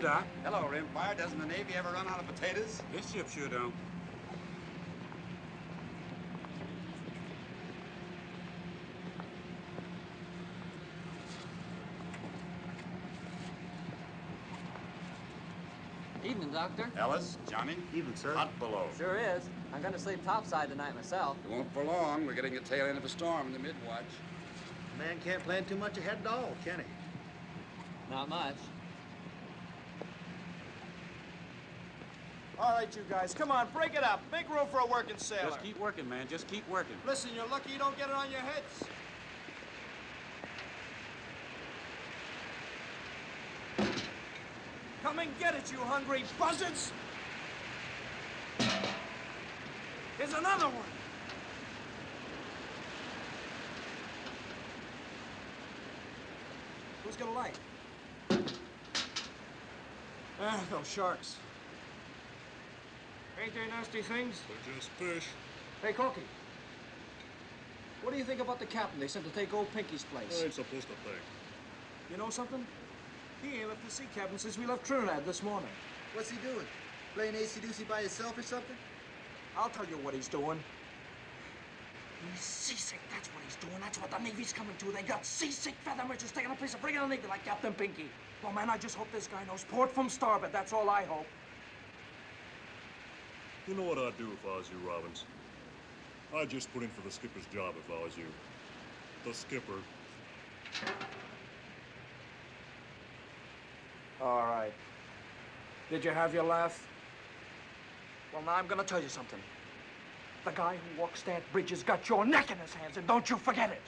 Doc. Hello, Rimfire. Doesn't the Navy ever run out of potatoes? This ship sure don't. Evening, Doctor. Ellis, Johnny. Evening, sir. Hot below. Sure is. I'm gonna sleep topside tonight myself. It won't for long. We're getting the tail end of a storm in the mid-watch. A man can't plan too much ahead at all, can he? Not much. All right, you guys, come on, break it up. Make room for a working sailor. Just keep working, man. Just keep working. Listen, you're lucky you don't get it on your heads. Come and get it, you hungry buzzards! Here's another one. Who's got a light? Ah, those sharks. Ain't they nasty things? They're just fish. Hey, Corky. What do you think about the captain they sent to take old Pinky's place? I ain't supposed to think. You know something? He ain't left the sea cabin since we left Trinidad this morning. What's he doing? Playing AC-doocy by himself or something? I'll tell you what he's doing. He's seasick. That's what he's doing. That's what the Navy's coming to. They got seasick feather merchants taking a place of friggin' the Navy like Captain Pinky. Well, man, I just hope this guy knows port from starboard. That's all I hope. You know what I'd do if I was you, Robbins? I'd just put in for the skipper's job if I was you. The skipper. All right. Did you have your laugh? Well, now I'm gonna tell you something. The guy who walks that bridge has got your neck in his hands, and don't you forget it.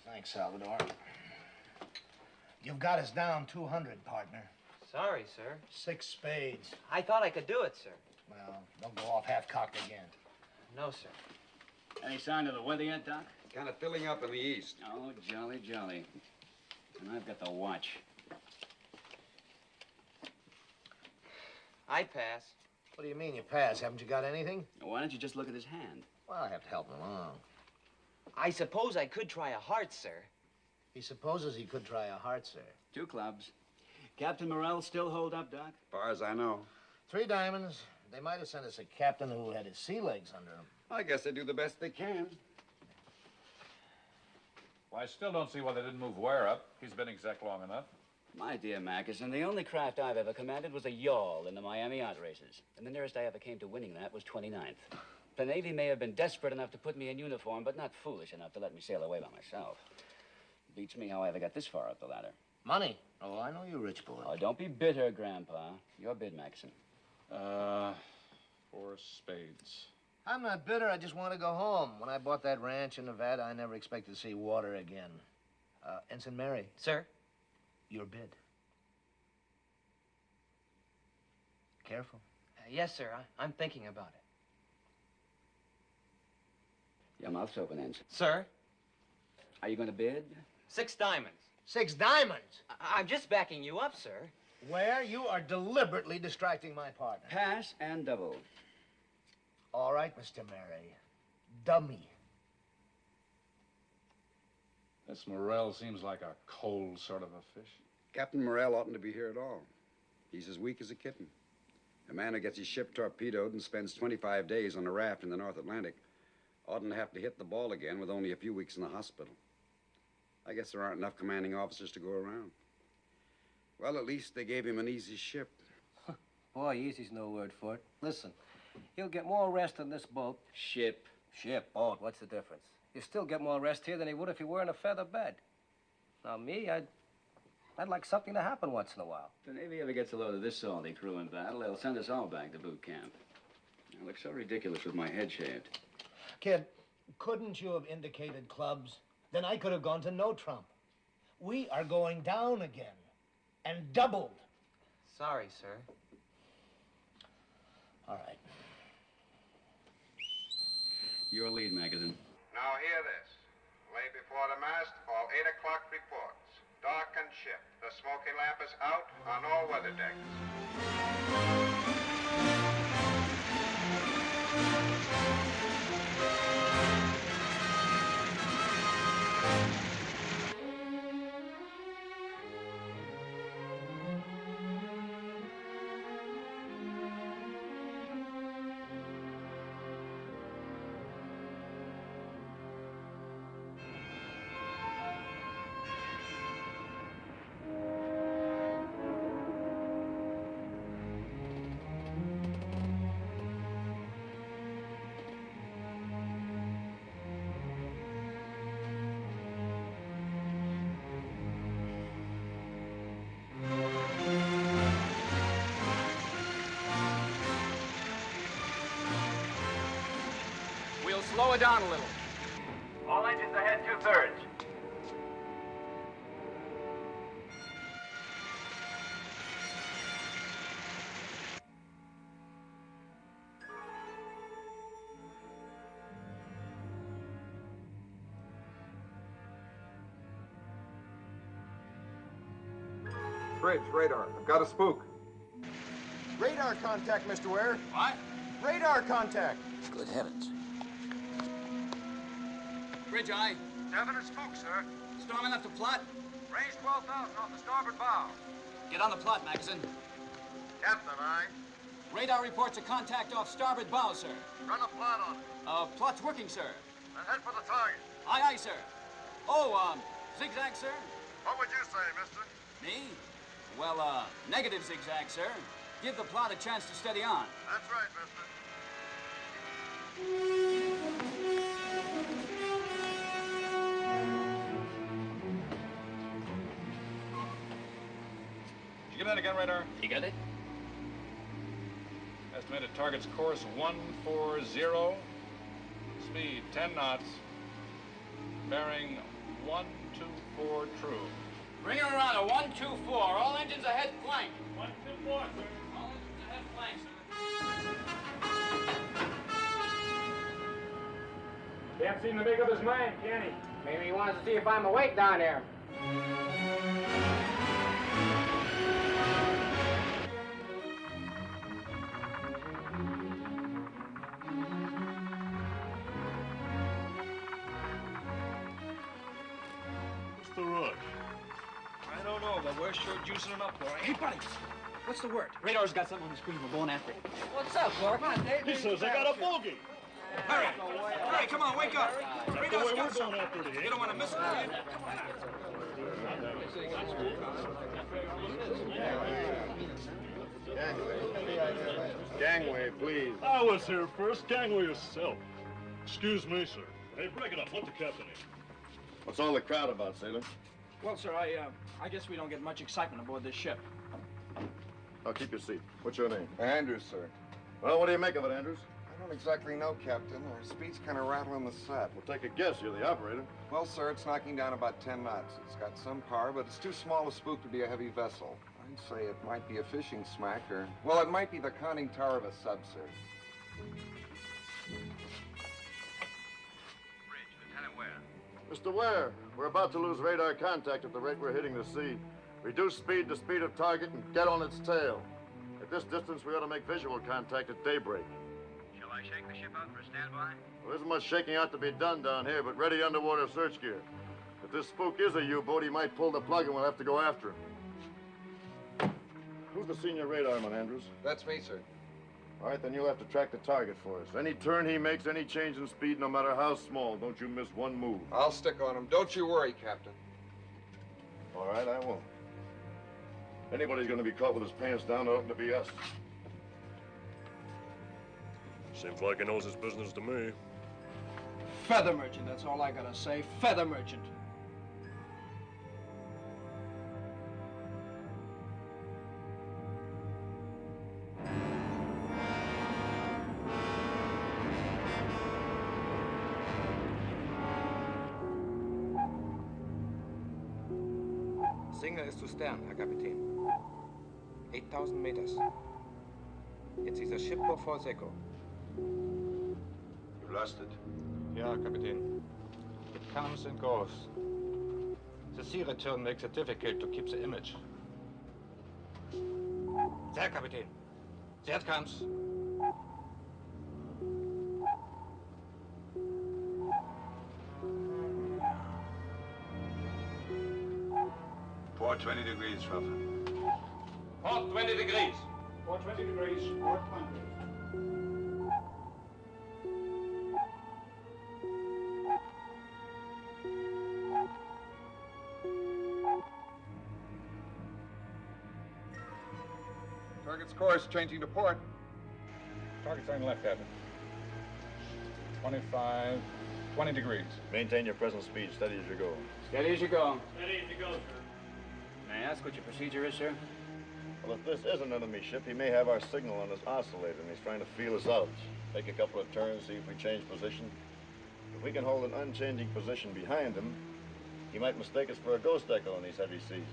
Thanks, Salvador. You've got us down 200, partner. Sorry, sir. 6 spades. I thought I could do it, sir. Well, don't go off half-cocked again. No, sir. Any sign of the weather yet, Doc? Kind of filling up in the east. Oh, jolly, jolly. And I've got the watch. I pass. What do you mean you pass? Haven't you got anything? Why don't you just look at his hand? Well, I have to help him along. I suppose I could try a heart, sir. He supposes he could try a heart, sir. 2 clubs. Captain Morrell still hold up, Doc? As far as I know. 3 diamonds. They might have sent us a captain who had his sea legs under him. I guess they do the best they can. Well, I still don't see why they didn't move Ware up. He's been exec long enough. My dear Mackerson, the only craft I've ever commanded was a yawl in the Miami yacht races. And the nearest I ever came to winning that was 29th. The Navy may have been desperate enough to put me in uniform, but not foolish enough to let me sail away by myself. Beats me how I ever got this far up the ladder. Money? Oh, I know you rich boy. Oh, don't be bitter, Grandpa. Your bid, Maxon. 4 spades. I'm not bitter. I just want to go home. When I bought that ranch in Nevada, I never expected to see water again. Ensign Mary. Sir? Your bid. Careful. Yes, sir. I'm thinking about it. Your mouth's open, Ensign. Sir? Are you going to bid? 6 diamonds. 6 diamonds? I'm just backing you up, sir. Where you are deliberately distracting my partner. Pass and double. All right, Mr. Mary. Dummy. This Morrell seems like a cold sort of a fish. Captain Morrell oughtn't to be here at all. He's as weak as a kitten. A man who gets his ship torpedoed and spends 25 days on a raft in the North Atlantic oughtn't to have to hit the ball again with only a few weeks in the hospital. I guess there aren't enough commanding officers to go around. Well, at least they gave him an easy ship. Boy, easy's no word for it. Listen, he'll get more rest on this boat. Ship. Ship, boat, what's the difference? He'll still get more rest here than he would if he were in a feather bed. Now, me, I'd like something to happen once in a while. If the Navy ever gets a load of this salty crew in battle, they'll send us all back to boot camp. I look so ridiculous with my head shaved. Kid, couldn't you have indicated clubs? Then I could have gone to no trump. We are going down again. And doubled. Sorry, sir. All right. Your lead, Magazine. Now hear this. Lay before the mast, all 8 o'clock reports. Dark and ship. The smoky lamp is out on all weather decks. We'll slow it down a little. All engines ahead 2/3. Bridge, radar. I've got a spook. Radar contact, Mr. Ware. What? Radar contact. Good heavens. Bridge eye. Definite spook, sir. Strong enough to plot? Range 12,000 off the starboard bow. Get on the plot, Magazine. Captain, aye. Radar reports a contact off starboard bow, sir. Run a plot on it. Plot's working, sir. And head for the target. Aye, aye, sir. Oh, zigzag, sir? What would you say, mister? Me? Well, negative zigzag, sir. Give the plot a chance to steady on. That's right, mister. Did you get that again, radar? You got it? Estimated target's course 140. Speed 10 knots. Bearing 124 true. Bring her around a 124. All engines ahead flank. 124, sir. All engines ahead flank, sir. Can't seem to make up his mind, can he? Maybe he wants to see if I'm awake down there. What's the rush? I don't know, but we're sure juicing him up for it. Hey, buddy, what's the word? Radar's got something on the screen. We're going after it. What's up, Clark? Come on, Dave. He says I got a bogey. Hurry! Hurry, come on, wake up! That's the way Radar's we're got something. going after it. You don't want to miss it, do you? Gangway, please. I was here first. Gangway yourself. Excuse me, sir. Hey, break it up. Let the captain in. What's all the crowd about, sailor? Well, sir, I guess we don't get much excitement aboard this ship. Oh, keep your seat. What's your name? Andrews, sir. Well, what do you make of it, Andrews? I don't exactly know, Captain. Our speed's kind of rattling the set. We'll take a guess. You're the operator. Well, sir, it's knocking down about 10 knots. It's got some power, but it's too small a spook to be a heavy vessel. I'd say it might be a fishing smack, or... well, it might be the conning tower of a sub, sir. Bridge, Lieutenant Ware. Mr. Ware, we're about to lose radar contact at the rate we're hitting the sea. Reduce speed to speed of target and get on its tail. At this distance, we ought to make visual contact at daybreak. Shall I shake the ship out for a standby? There isn't much shaking out to be done down here, but ready underwater search gear. If this spook is a U-boat, he might pull the plug and we'll have to go after him. Who's the senior radarman, Andrews? That's me, sir. All right, then you'll have to track the target for us. Any turn he makes, any change in speed, no matter how small, don't you miss one move. I'll stick on him. Don't you worry, Captain. All right, I won't. Anybody's going to be caught with his pants down, it oughtn't to be us. Seems like he knows his business to me. Feather merchant, that's all I gotta say. Feather merchant. Signal ist zu Stern, Herr Kapitän. 8,000 meters. It is a ship of false echo. You lost it? Yeah, Captain. It comes and goes. The sea return makes it difficult to keep the image. There, Captain. There it comes. Port 20 degrees, Schwaffer. Port 20 degrees. Port 20 degrees. Port 20. Target's course, changing to port. Target turning left, Captain. 20 degrees. Maintain your present speed, steady as you go. Steady as you go. Steady as you go, sir. May I ask what your procedure is, sir? Well, if this is an enemy ship, he may have our signal on his oscillator, and he's trying to feel us out. Take a couple of turns, see if we change position. If we can hold an unchanging position behind him, he might mistake us for a ghost echo in these heavy seas.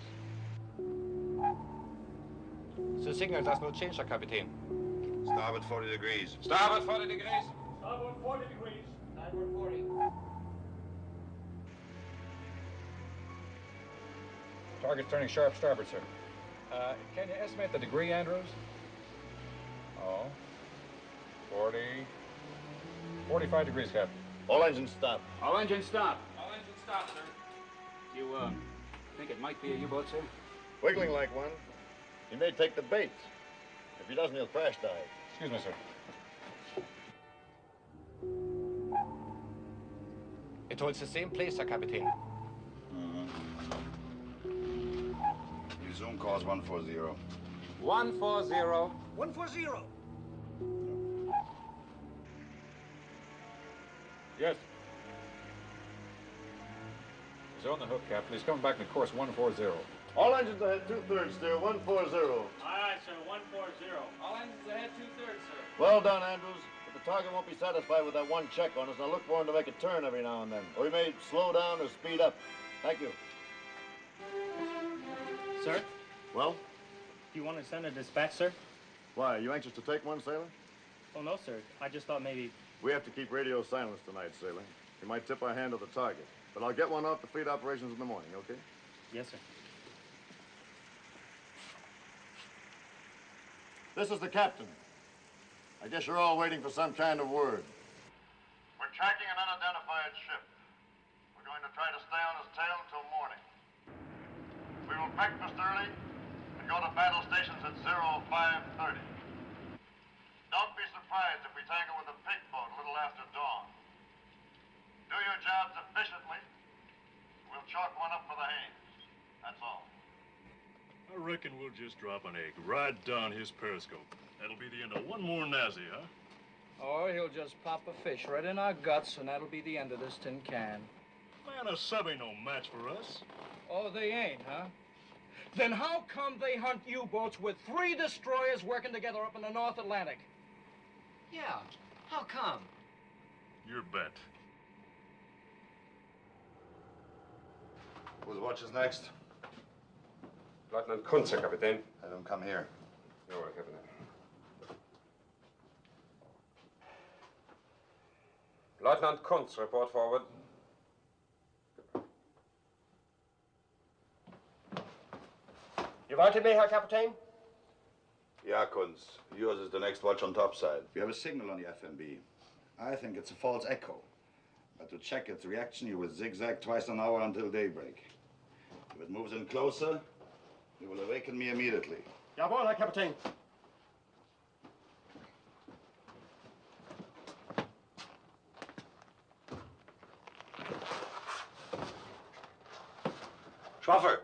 The signal does not change, Captain. Starboard 40 degrees. Starboard 40 degrees. Starboard 40 degrees. Starboard 40. Target's turning sharp starboard, sir. Can you estimate the degree, Andrews? Oh. 45 degrees, Captain. All engines stop. All engines stop. All engines stop, sir. You, think it might be a U-boat, sir? Wiggling like one. He may take the bait. If he doesn't, he'll crash dive. Excuse me, sir. It holds the same place, Captain. Your zoom calls 140. 140. 140. Yes. He's on the hook, Captain. He's coming back to course 140. All engines ahead, 2/3 steer, 140. Aye, aye, sir. 140. All engines ahead, 2/3, sir. Well done, Andrews. But the target won't be satisfied with that one check on us, and I'll look for him to make a turn every now and then. Or he may slow down or speed up. Thank you. Sir? Well? Do you want to send a dispatch, sir? Why, are you anxious to take one, sailor? Oh, no, sir. I just thought maybe... We have to keep radio silence tonight, sailor. You might tip our hand to the target. But I'll get one off the fleet operations in the morning, okay? Yes, sir. This is the captain. I guess you're all waiting for some kind of word. We're tracking an unidentified ship. We're going to try to stay on his tail until morning. We will breakfast early and go to battle stations at 0530. Don't be surprised if we tangle with a pig boat a little after dawn. Do your jobs efficiently. We'll chalk one up for the Haines. That's all. I reckon we'll just drop an egg right down his periscope. That'll be the end of one more Nazi, huh? Or he'll just pop a fish right in our guts, and that'll be the end of this tin can. Man, a sub ain't no match for us. Oh, they ain't, huh? Then how come they hunt U-boats with 3 destroyers working together up in the North Atlantic? Yeah, how come? Your bet. Whose watch is next? Lieutenant Kuntz, Captain. Have him come here. You're right, Captain. Lieutenant Kuntz, report forward. You wanted me, Herr Captain? Yeah, Kunz. Yours is the next watch on topside. We have a signal on the FMB. I think it's a false echo. But to check its reaction, you will zigzag twice an hour until daybreak. If it moves in closer, you will awaken me immediately. Jawohl, Herr Kapitän. Schwaffer!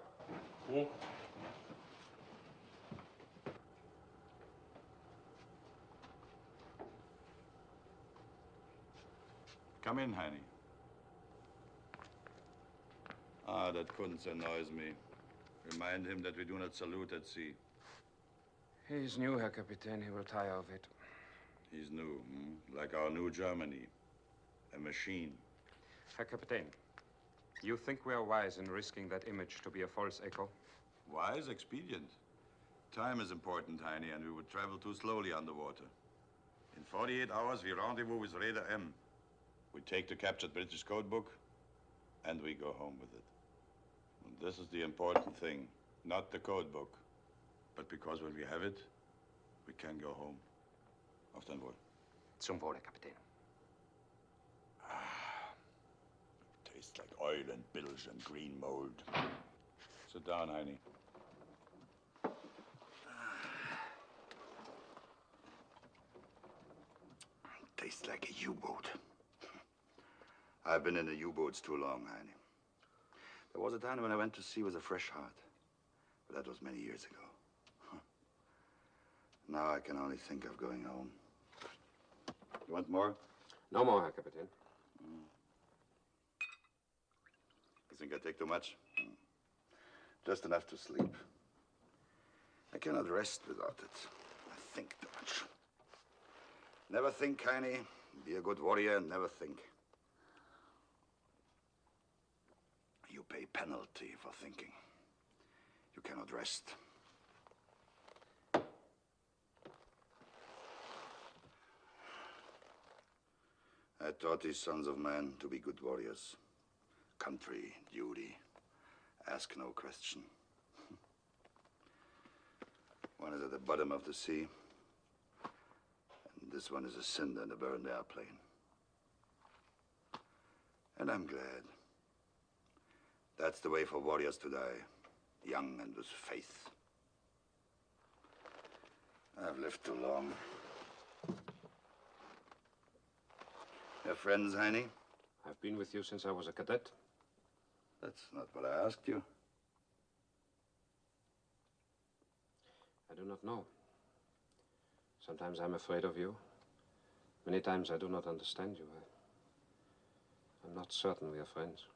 Come in, Heine. Ah, that Kunz annoys me. Remind him that we do not salute at sea. He's new, Herr Kapitän. He will tire of it. He's new, like our new Germany. A machine. Herr Kapitän, you think we are wise in risking that image to be a false echo? Wise, expedient. Time is important, Heine, and we would travel too slowly underwater. In 48 hours, we rendezvous with Raider M. We take the captured British code book, and we go home with it. And this is the important thing, not the code book, but because when we have it, we can go home. Auf dein Wohl. Zum Wohle, Kapitän. Tastes like oil and bilge and green mold. Sit down, Heine. Tastes like a U-boat. I've been in the U-boats too long, Heine. There was a time when I went to sea with a fresh heart. But that was many years ago. Now I can only think of going home. You want more? No more, Herr Kapitän. You think I take too much? Just enough to sleep. I cannot rest without it. I think too much. Never think, Heine. Be a good warrior and never think. You pay penalty for thinking. You cannot rest. I taught these sons of men to be good warriors. Country, duty, ask no question. One is at the bottom of the sea, and this one is a cinder in a burned airplane. And I'm glad. That's the way for warriors to die, young and with faith. I've lived too long. Your friends, Heine? I've been with you since I was a cadet. That's not what I asked you. I do not know. Sometimes I'm afraid of you. Many times I do not understand you. I'm not certain we are friends.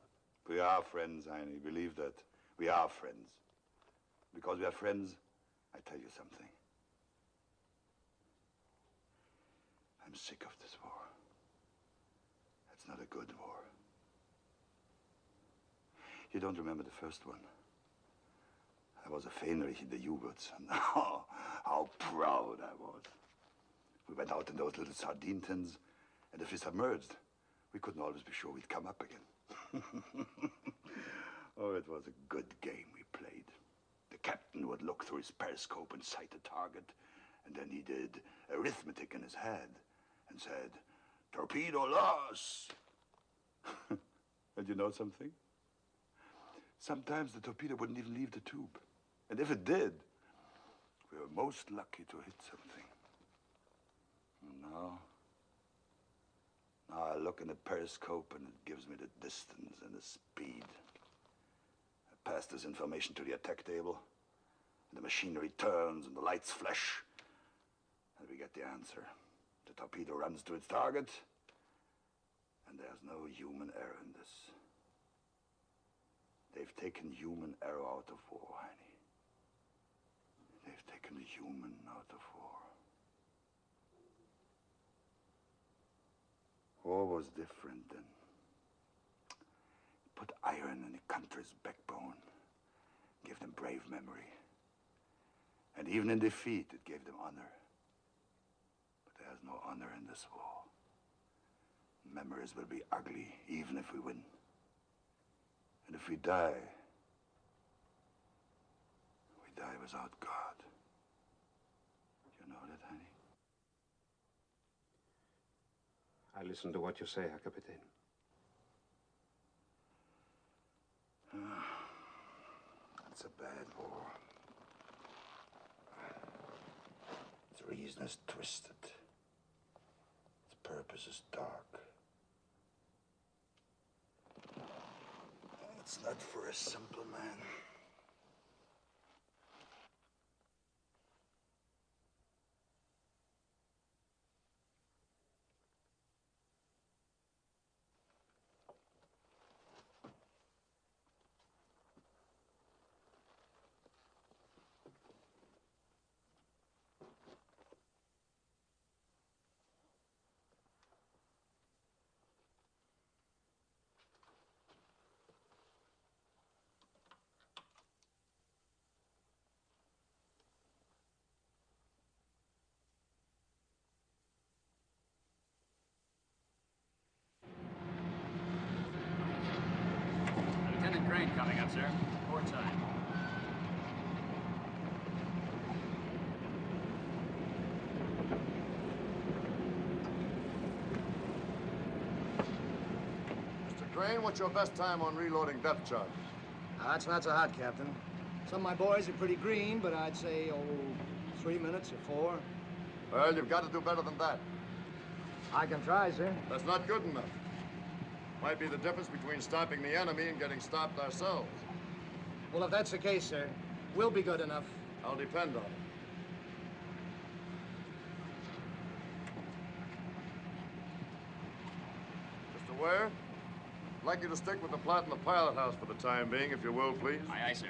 We are friends, Heine. Believe that. We are friends. Because we are friends, I tell you something. I'm sick of this war. It's not a good war. You don't remember the first one. I was a Fähnrich in the U-boats, and how proud I was. We went out in those little sardine tins, and if we submerged, we couldn't always be sure we'd come up again. Oh, it was a good game we played. The captain would look through his periscope and sight a target, and then he did arithmetic in his head and said, "Torpedo loss." And you know something? Sometimes the torpedo wouldn't even leave the tube. And if it did, we were most lucky to hit something. And now I look in the periscope and it gives me the distance and the speed. I pass this information to the attack table, and the machinery turns and the lights flash, and we get the answer. The torpedo runs to its target, and there's no human error in this. They've taken human error out of war, Heine. They've taken the human out of war. War was different then. Put iron in the country's backbone, gave them brave memory. And even in defeat, it gave them honor. But there's no honor in this war. Memories will be ugly, even if we win. And if we die without God. You know that, Heine? I listen to what you say, Herr Kapitän. It's a bad war. Its reason is twisted. Its purpose is dark. It's not for a simple man. train coming up, sir. Port time. Mr. Crane, what's your best time on reloading depth charges? That's not so hot, Captain. Some of my boys are pretty green, but I'd say, 3 minutes or 4. Well, you've got to do better than that. I can try, sir. That's not good enough. Might be the difference between stopping the enemy and getting stopped ourselves. Well, if that's the case, sir, we'll be good enough. I'll depend on it. Mr. Ware, I'd like you to stick with the plot in the pilot house for the time being, if you will, please. Aye, aye, sir.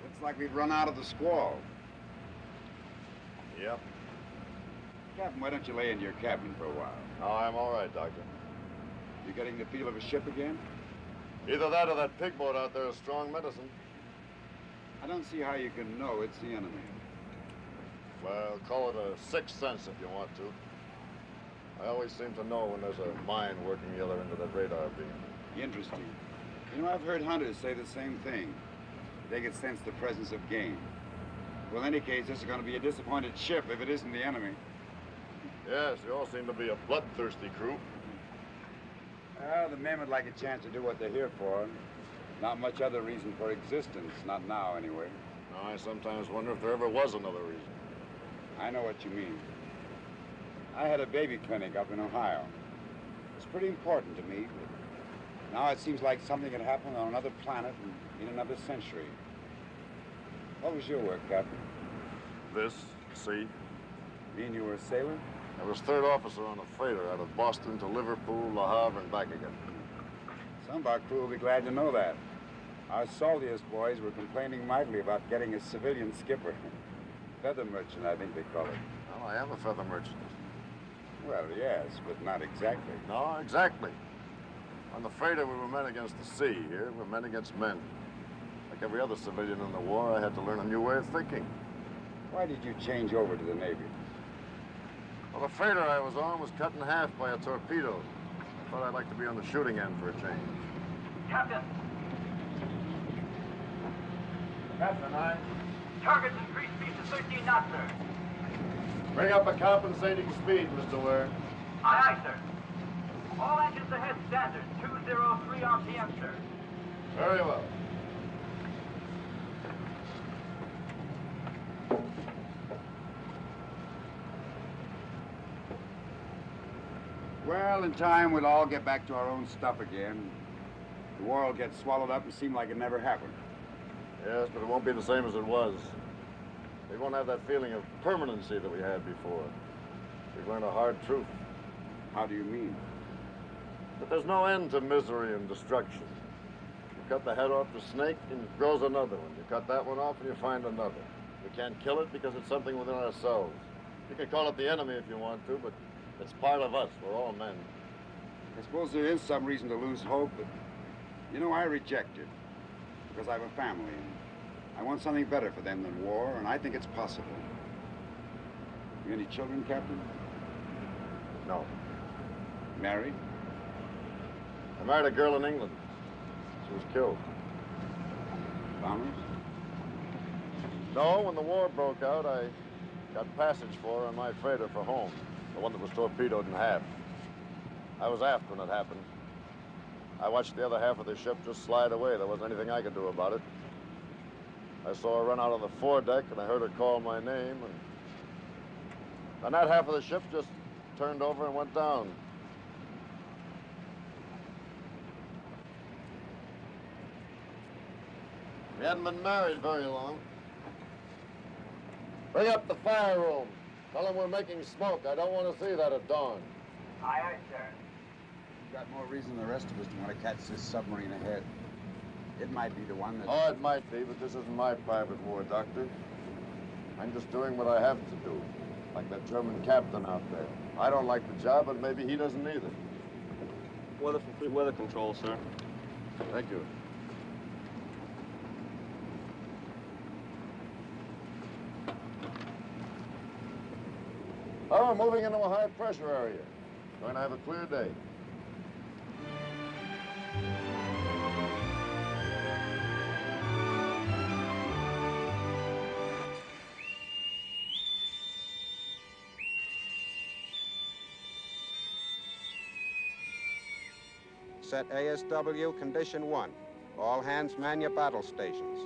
Looks like we've run out of the squall. Yep. Captain, why don't you lay into your cabin for a while? Oh, I'm all right, Doctor. You getting the feel of a ship again? Either that or that pig boat out there is strong medicine. I don't see how you can know it's the enemy. Well, call it a sixth sense if you want to. I always seem to know when there's a mine working the other end of that radar beam. Interesting. You know, I've heard hunters say the same thing. They can sense the presence of game. Well, in any case, this is going to be a disappointed ship if it isn't the enemy. Yes, you all seem to be a bloodthirsty crew. Well, the men would like a chance to do what they're here for. Not much other reason for existence, not now anyway. I sometimes wonder if there ever was another reason. I know what you mean. I had a baby clinic up in Ohio. It's pretty important to me, but now it seems like something had happened on another planet in another century. What was your work, Captain? This, see? Mean you were a sailor? I was third officer on a freighter out of Boston to Liverpool, Le Havre, and back again. Some of our crew will be glad to know that. Our saltiest boys were complaining mightily about getting a civilian skipper. Feather merchant, I think they call it. Well, I am a feather merchant. Well, yes, but not exactly. No, exactly. On the freighter, we were men against the sea. Here, we're men against men. Like every other civilian in the war, I had to learn a new way of thinking. Why did you change over to the Navy? Well, the freighter I was on was cut in half by a torpedo. I thought I'd like to be on the shooting end for a change. Captain! Captain, Target's increased speed to 13 knots, sir. Bring up a compensating speed, Mr. Ware. Aye, aye, sir. All engines ahead standard, 203 RPM, sir. Very well. Well, in time, we'll all get back to our own stuff again. The war will get swallowed up and seem like it never happened. Yes, but it won't be the same as it was. We won't have that feeling of permanency that we had before. We've learned a hard truth. How do you mean? That there's no end to misery and destruction. You cut the head off the snake and it grows another one. You cut that one off and you find another. We can't kill it because it's something within ourselves. You can call it the enemy if you want to, but it's part of us. We're all men. I suppose there is some reason to lose hope, but, you know, I reject it. Because I have a family, and I want something better for them than war, and I think it's possible. You any children, Captain? No. Married? I married a girl in England. She was killed. Bombers? No, when the war broke out, I got passage for her on my freighter for home. The one that was torpedoed in half. I was aft when it happened. I watched the other half of the ship just slide away. There wasn't anything I could do about it. I saw her run out on the foredeck, and I heard her call my name, and that half of the ship just turned over and went down. We hadn't been married very long. Bring up the fire room. Tell them we're making smoke. I don't want to see that at dawn. Aye, aye, sir. You've got more reason than the rest of us to want to catch this submarine ahead. It might be the one that... Oh, it might be, but this isn't my private war, Doctor. I'm just doing what I have to do, like that German captain out there. I don't like the job, but maybe he doesn't either. Weather from Fleet Weather Control, sir. Thank you. Well, we're moving into a high-pressure area. Going to have a clear day. Set ASW Condition 1. All hands man your battle stations.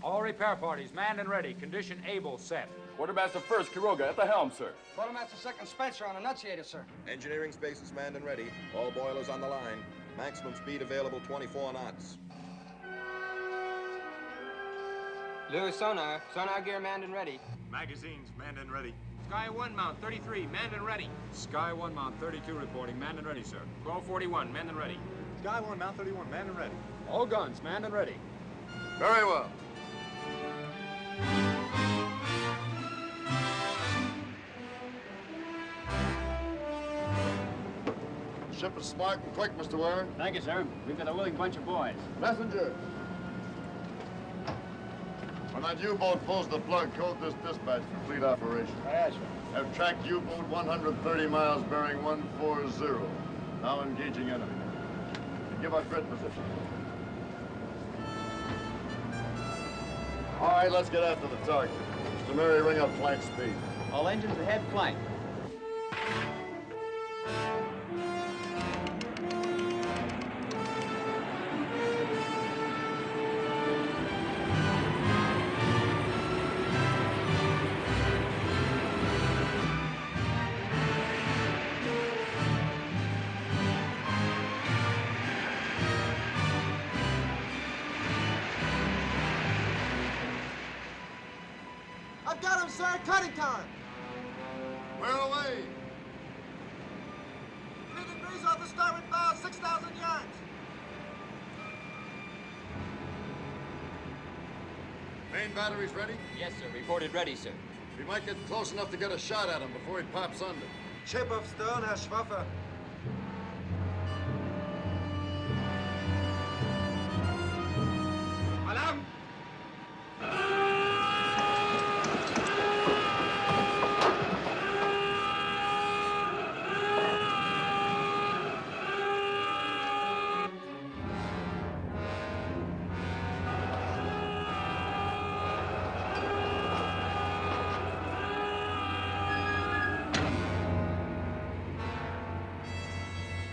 All repair parties manned and ready. Condition able set. Quartermaster first, Quiroga, at the helm, sir. Quartermaster second, Spencer on annunciator, sir. Engineering spaces manned and ready. All boilers on the line. Maximum speed available 24 knots. Lewis sonar. Sonar gear manned and ready. Magazines manned and ready. Sky 1 mount 33, manned and ready. Sky 1 mount 32 reporting. Manned and ready, sir. 1241, manned and ready. Sky 1 mount 31 manned and ready. All guns manned and ready. Very well. Ship is smart and quick, Mr. Ware. Thank you, sir. We've got a willing bunch of boys. Messenger. When that U-boat pulls the plug, code this dispatch for fleet operation. Yes, sir. Have tracked U-boat 130 miles bearing 140. Now engaging enemy. Give our grid position. All right, let's get after the target. Mr. Murray, ring up flank speed. All engines ahead, flank. I've got him, sir. Cutting time. Where away? 3 degrees off the starboard bow, 6,000 yards. Main batteries ready? Yes, sir. Reported ready, sir. We might get close enough to get a shot at him before he pops under. Chip of stern, Herr Schwaffer. Alarm!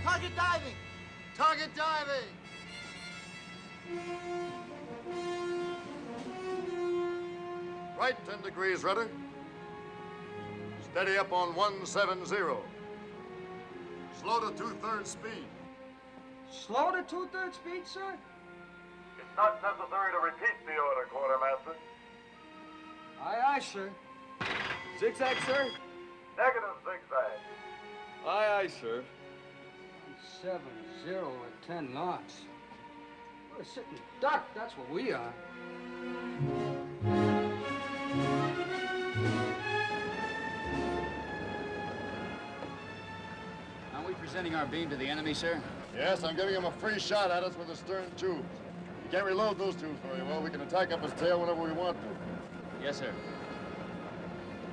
Target diving. Target diving. Right 10 degrees, rudder. Steady up on 170. Slow to 2/3 speed. Slow to 2/3 speed, sir? It's not necessary to repeat the order, Quartermaster. Aye, aye, sir. Zigzag, sir? Negative zigzag. Aye, aye, sir. 70 at 10 knots. We're sitting duck, that's what we are. Are we presenting our beam to the enemy, sir? Yes, I'm giving him a free shot at us with the stern tubes. You can't reload those tubes very well. We can attack up his tail whenever we want to. Yes, sir.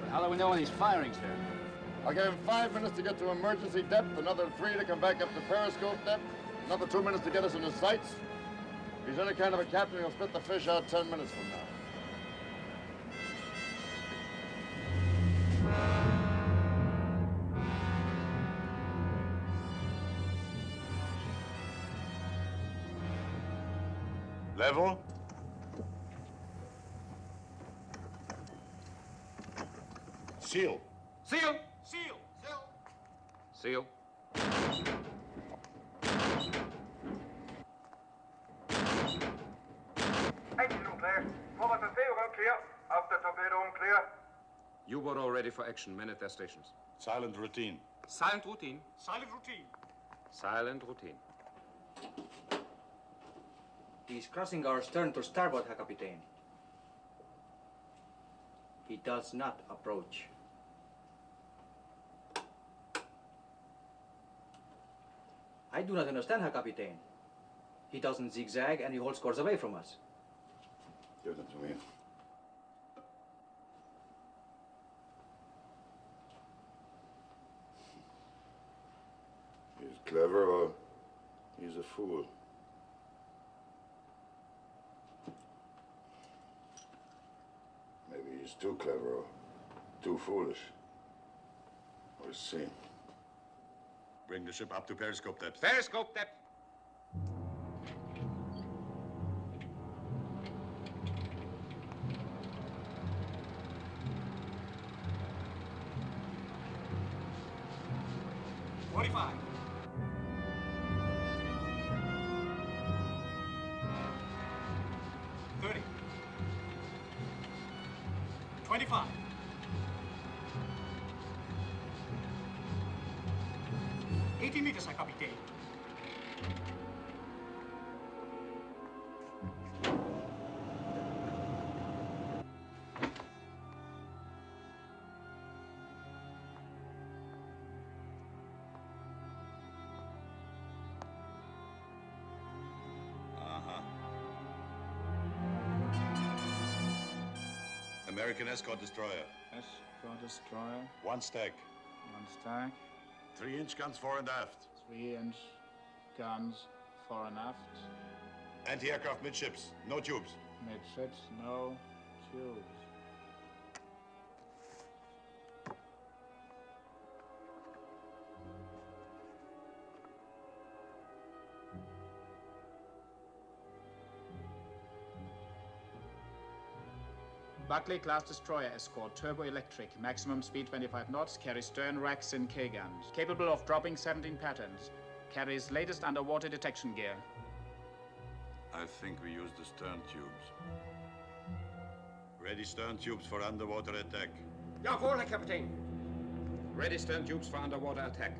But how do we know when he's firing, sir? I'll give him 5 minutes to get to emergency depth, another 3 to come back up to periscope depth, another 2 minutes to get us in his sights. If he's any kind of a captain, he'll spit the fish out 10 minutes from now. Level. Seal. Seal! Seal! Seal. Over to zero, clear. After torpedo, clear. U-boat all ready for action. Men at their stations. Silent routine. Silent routine. Silent routine. Silent routine. He's crossing our stern to starboard, Herr Kapitän. He does not approach. I do not understand, Herr Kapitän. He doesn't zigzag and he holds course away from us. Give them to me. He's clever or he's a fool. Maybe he's too clever or too foolish. We'll see. Bring the ship up to periscope depth. Periscope depth. American escort destroyer. Escort destroyer. One stack. One stack. 3-inch guns fore and aft. 3-inch guns fore and aft. Anti-aircraft midships. No tubes. Midships, no tubes. Buckley class destroyer escort, turbo-electric, maximum speed 25 knots, carries stern racks and K-guns. Capable of dropping 17 patterns. Carries latest underwater detection gear. I think we use the stern tubes. Ready stern tubes for underwater attack. Jawohl, Herr Kapitän. Ready stern tubes for underwater attack.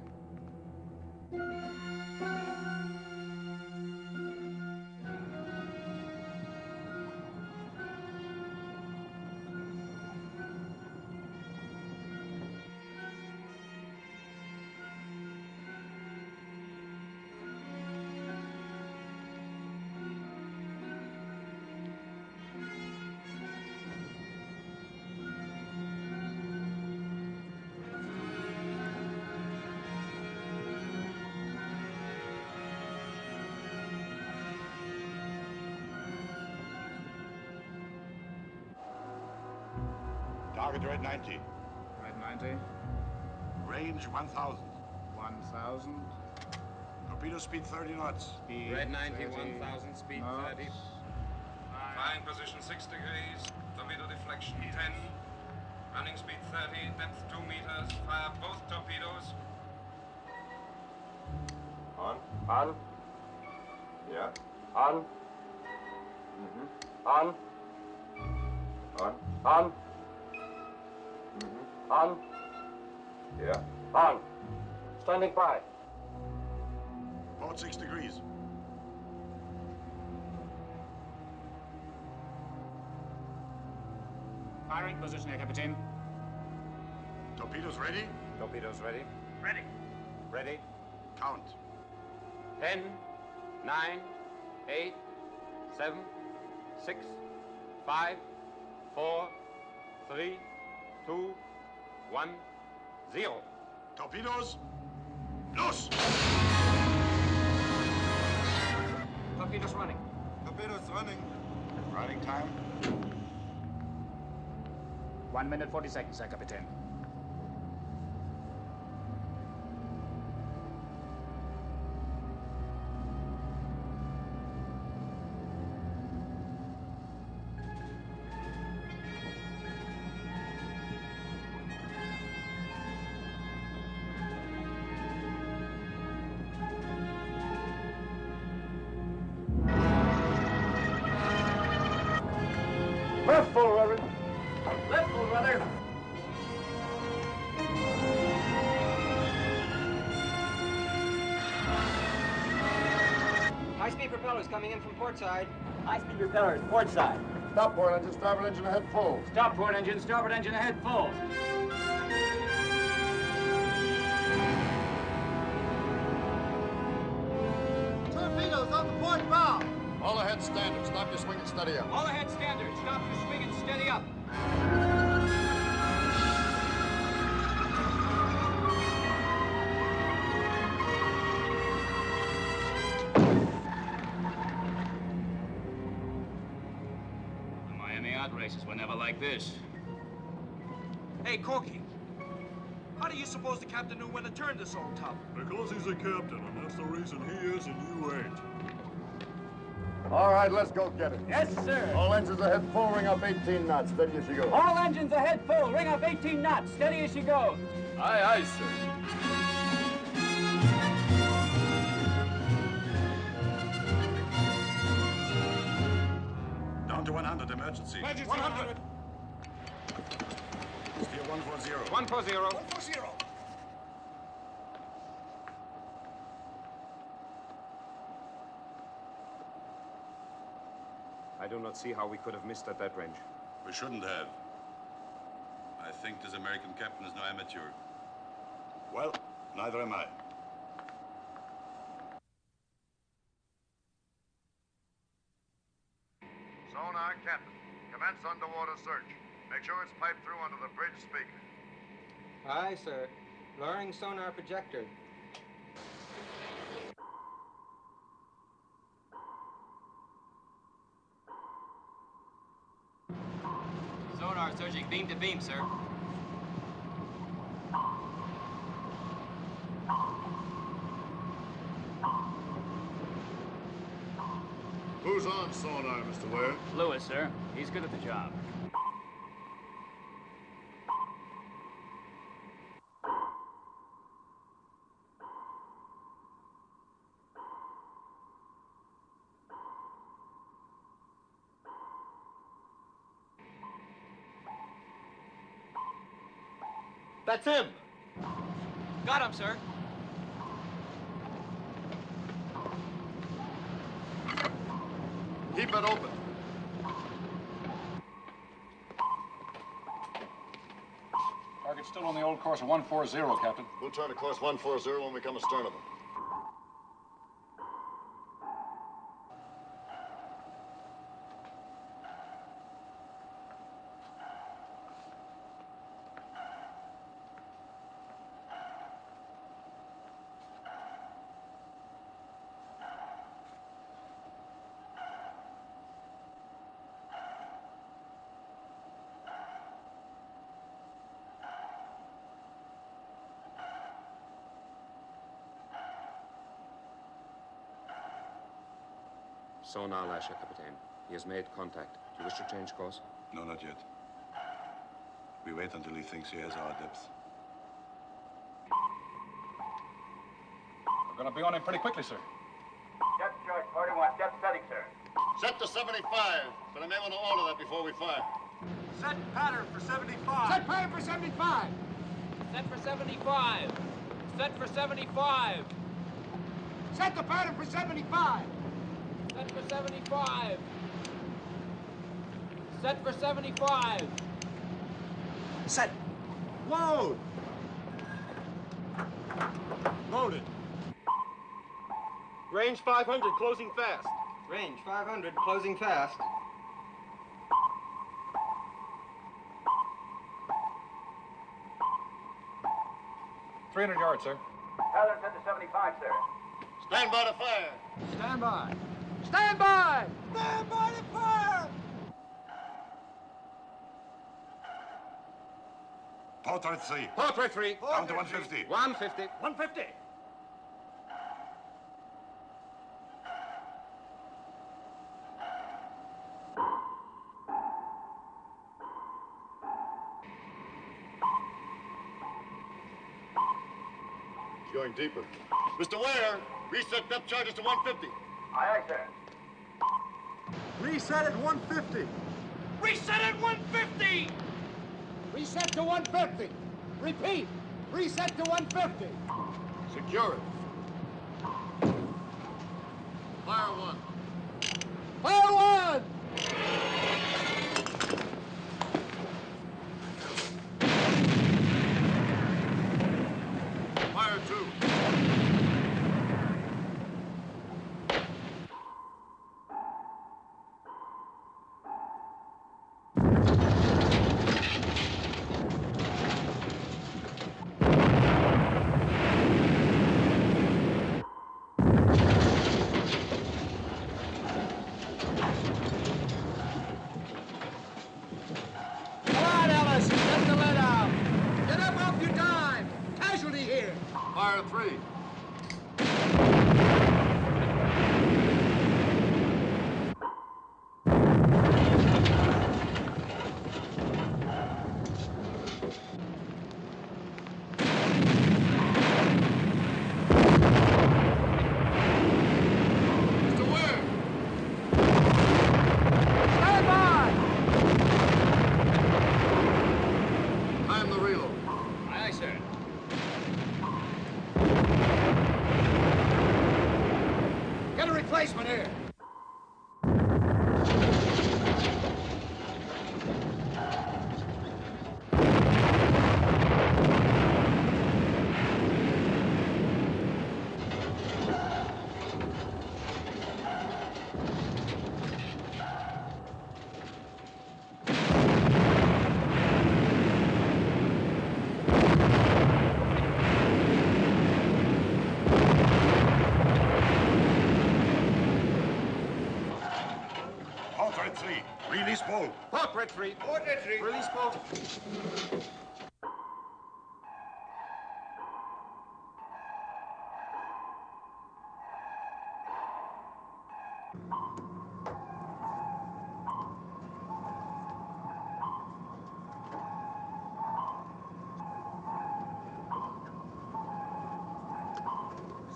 Target red 90. Red 90. Range 1,000. 1,000. Torpedo speed 30 knots. Speed Red 90, 30 1,000, speed knots. 30. Flying position 6 degrees. Torpedo deflection 10. Running speed 30, depth 2 meters. Fire both torpedoes. On. On. Yeah. On. Mm-hmm. On. On. On. Mm-hmm. On. Yeah. On. Standing by. Port 6 degrees. Firing position, Herr Kapitän. Torpedoes ready? Torpedoes ready. Ready. Ready. Count. 10, 9, 8, 7, 6, 5, 4, 3, 2, 1, 0. Torpedoes, los! Torpedoes running. Torpedoes running. Running time. 1 minute 40 seconds, Herr Kapitän. High-speed propellers coming in from port side. High-speed propellers, port side. Stop port engine, starboard engine ahead full. Stop port engine, starboard engine ahead full. Torpedoes on the port bow. All ahead standard. Stop your swing and steady up. All ahead standard. Stop your swing and steady up. The Miami yacht races were never like this. Hey, Corky. How do you suppose the captain knew when to turn this old tub? Because he's a captain, and that's the reason he is and you ain't. All right, let's go get it. Yes, sir. All engines ahead full, ring up 18 knots. Steady as you go. All engines ahead full. Ring up 18 knots. Steady as she goes. Aye, aye, sir. Down to 100 emergency. Emergency 100. Steer 140. 140. 140. I do not see how we could have missed at that range. We shouldn't have. I think this American captain is no amateur. Well, neither am I. Sonar, Captain. Commence underwater search. Make sure it's piped through under the bridge speaker. Aye, sir. Lowering sonar projector. Sonar searching beam to beam, sir. Who's on sonar, Mr. Ware? Lewis, sir. He's good at the job. That's him. Got him, sir. Keep it open. Target's still on the old course of 140, Captain. We'll turn to course 140 when we come astern of them. Sonar lasher, Captain. He has made contact. Do you wish to change course? No, not yet. We wait until he thinks he has our depth. We're going to be on him pretty quickly, sir. Depth charge, 41. Depth setting, sir. Set to 75, but I may want to order that before we fire. Set pattern for 75. Set pattern for 75. Set for 75. Set for 75. Set the pattern for 75. Set for 75. Set for 75. Set. Load. Loaded. Range 500, closing fast. Range 500, closing fast. $300 yards, sir. Pattern set to 75, sir. Stand by to fire. Stand by. Stand by! Stand by to fire! Portrait 3. Portrait 3. Down to 150. 150. 150. It's going deeper. Mr. Ware, reset depth charges to 150. Aye, aye, sir. Reset at 150. Reset at 150! Reset to 150. Repeat. Reset to 150. Secure it. Fire one. Fire one! Fire two. Come on, Ellis. Let the lead out. Get up off your dime. Casualty here. Fire three. Mr. Ware. Stand by. Time the reload. Aye, sir. Get a replacement here. Halt right three. Release ball. Port red 3. Port red three. Release boat.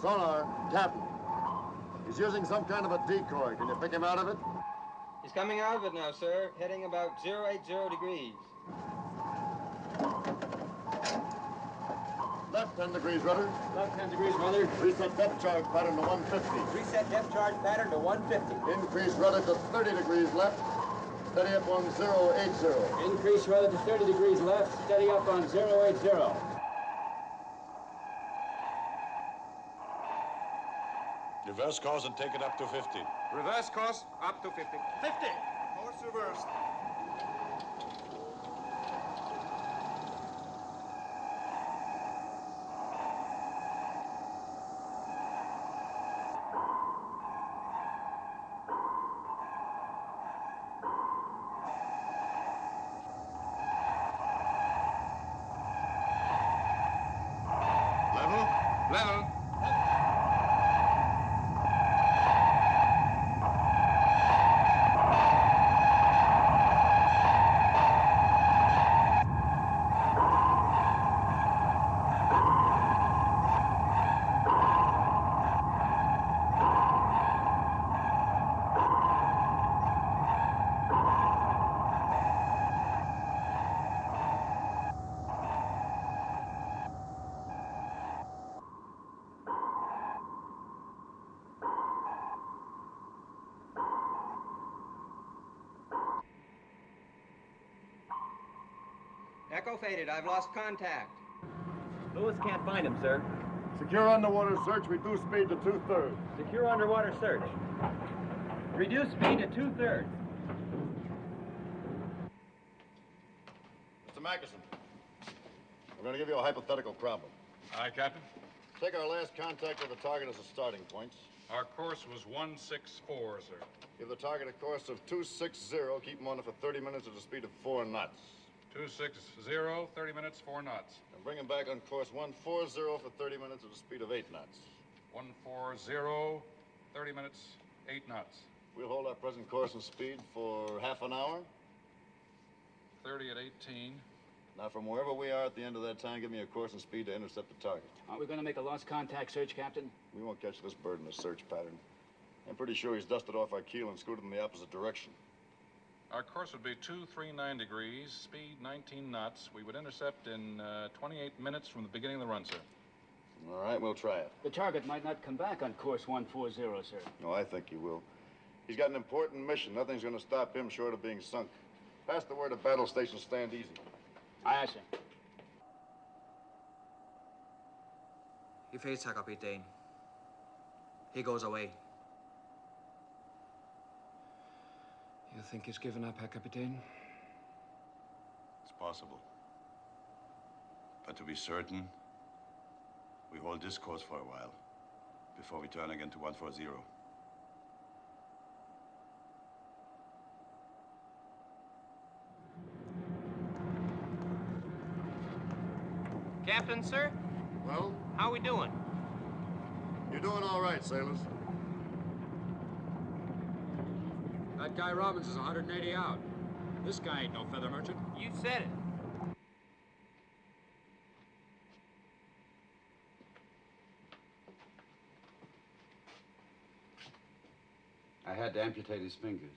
Sonar, Captain. He's using some kind of a decoy. Can you pick him out of it? He's coming out of it now, sir. Heading about 080 degrees. Left 10 degrees rudder. Left 10 degrees, rudder. Reset depth charge pattern to 150. Reset depth charge pattern to 150. Increase rudder to 30 degrees left. Steady up on 080. Increase rudder to 30 degrees left. Steady up on 080. Reverse course and take it up to 50. Reverse course up to 50. 50. Course reversed. Level. Level. Echo faded. I've lost contact. Lewis can't find him, sir. Secure underwater search. Reduce speed to 2/3. Secure underwater search. Reduce speed to 2/3. Mr. Mackerson, we're going to give you a hypothetical problem. Aye, Captain. Take our last contact with the target as a starting point. Our course was 164, sir. Give the target a course of 260. Keep him on it for 30 minutes at a speed of 4 knots. 260, 30 minutes, 4 knots. And bring him back on course 140 for 30 minutes at a speed of 8 knots. 140, 30 minutes, 8 knots. We'll hold our present course and speed for half an hour. 30 at 18. Now, from wherever we are at the end of that time, give me a course and speed to intercept the target. Aren't we going to make a lost contact search, Captain? We won't catch this bird in a search pattern. I'm pretty sure he's dusted off our keel and scooted in the opposite direction. Our course would be 239 degrees, speed 19 knots. We would intercept in 28 minutes from the beginning of the run, sir. All right, we'll try it. The target might not come back on course 140, sir. No, I think he will. He's got an important mission. Nothing's going to stop him short of being sunk. Pass the word to battle station, stand easy. Aye, sir. He fails, Herr Kapitän. He goes away. You think he's given up, Herr Kapitän? It's possible. But to be certain, we hold this course for a while before we turn again to 140. Captain, sir? Well? How we doing? You're doing all right, sailors. That guy Robbins is 180 out. This guy ain't no feather merchant. You said it. I had to amputate his fingers.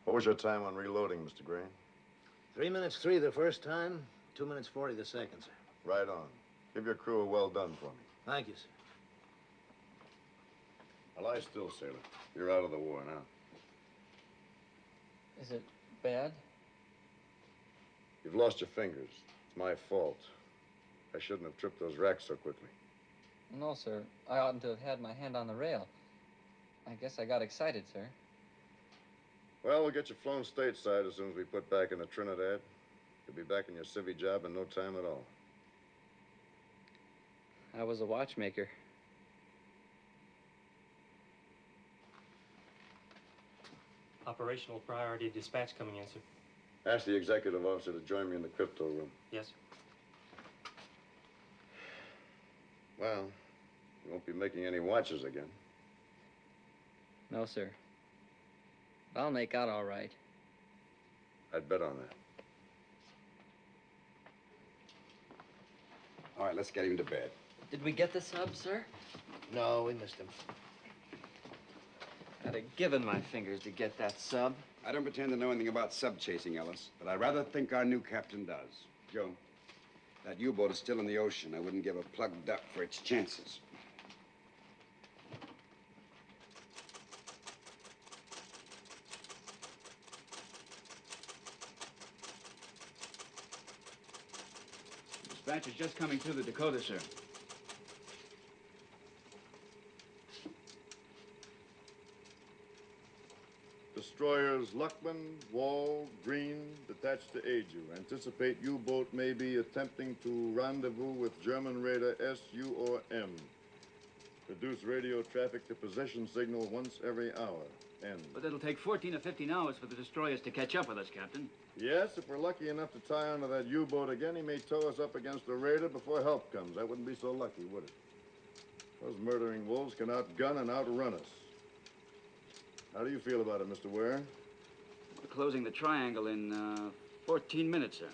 What was your time on reloading, Mr. Gray? 3 minutes 3 the first time, 2 minutes 40 the second, sir. Right on. Give your crew a well done for me. Thank you, sir. Now lie still, sailor. You're out of the war now. Is it bad? You've lost your fingers. It's my fault. I shouldn't have tripped those racks so quickly. No, sir. I oughtn't to have had my hand on the rail. I guess I got excited, sir. Well, we'll get you flown stateside as soon as we put back into Trinidad. You'll be back in your civvy job in no time at all. I was a watchmaker. Operational priority dispatch coming in, sir. Ask the executive officer to join me in the crypto room. Yes, sir. Well, you won't be making any watches again. No, sir. I'll make out all right. I'd bet on that. All right, let's get him to bed. Did we get the sub, sir? No, we missed him. I'd have given my fingers to get that sub. I don't pretend to know anything about sub-chasing, Ellis, but I rather think our new captain does. Joe, that U-boat is still in the ocean. I wouldn't give a plugged duck for its chances. Dispatch is just coming through the Dakota, sir. Destroyers Luckman, Wall, Green, detached to aid you. Anticipate U-boat may be attempting to rendezvous with German raider SU or M. Reduce radio traffic to position signal once every hour. End. But it'll take 14 or 15 hours for the destroyers to catch up with us, Captain. Yes, if we're lucky enough to tie onto that U-boat again, he may tow us up against a raider before help comes. That wouldn't be so lucky, would it? Those murdering wolves can outgun and outrun us. How do you feel about it, Mr. Ware? We're closing the triangle in 14 minutes, sir.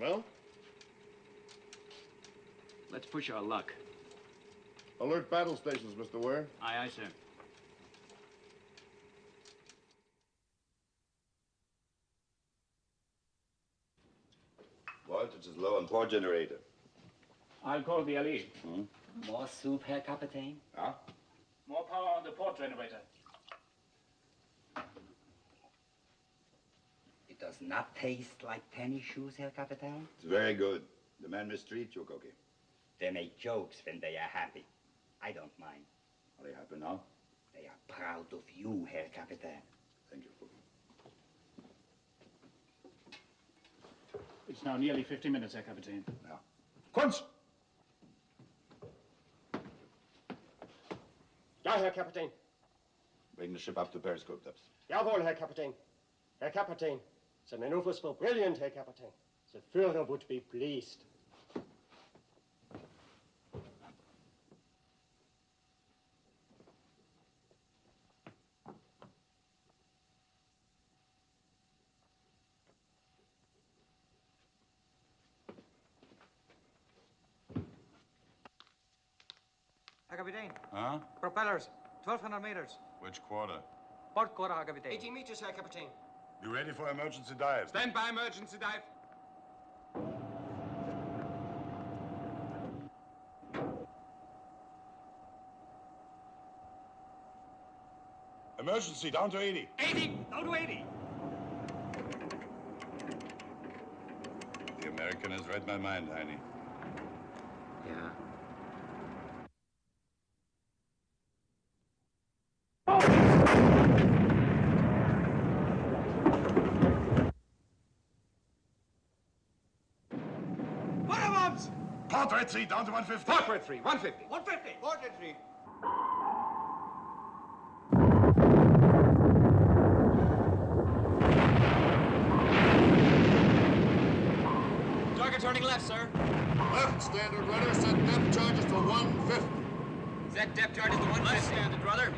Well? Let's push our luck. Alert battle stations, Mr. Ware. Aye, aye, sir. Voltage is low on port generator. I'll call the LE. More soup, Herr Kapitän? Ah? More power on the port generator. It does not taste like tennis shoes, Herr Kapitän? It's very good. The man mistreats you, Cookie. They make jokes when they are happy. I don't mind. Are they happy now? They are proud of you, Herr Kapitän. Thank you, Cookie. It's now nearly 50 minutes, Herr Kapitän. Ja. Kunz! Ja, Herr Kapitän. Bring the ship up to periscope depth. Jawohl, Herr Kapitän. Herr Kapitän, the maneuvers were brilliant, Herr Kapitän. The Führer would be pleased. Herr Kapitän. Huh? Propellers, 1,200 meters. Which quarter? Port quarter, Herr Kapitän. 80 meters, Herr Kapitän. You ready for emergency dive? Stand by emergency dive. Emergency, down to 80. 80! Down to 80! The American has read my mind, Heine. Yeah. Bottom-ups! Portrait 3, down to 150. Portrait 3, 150. 150. Portrait 3. Target turning left, sir. Left, standard rudder. Set depth charges to 150. Set depth charges to 150. Left, standard rudder.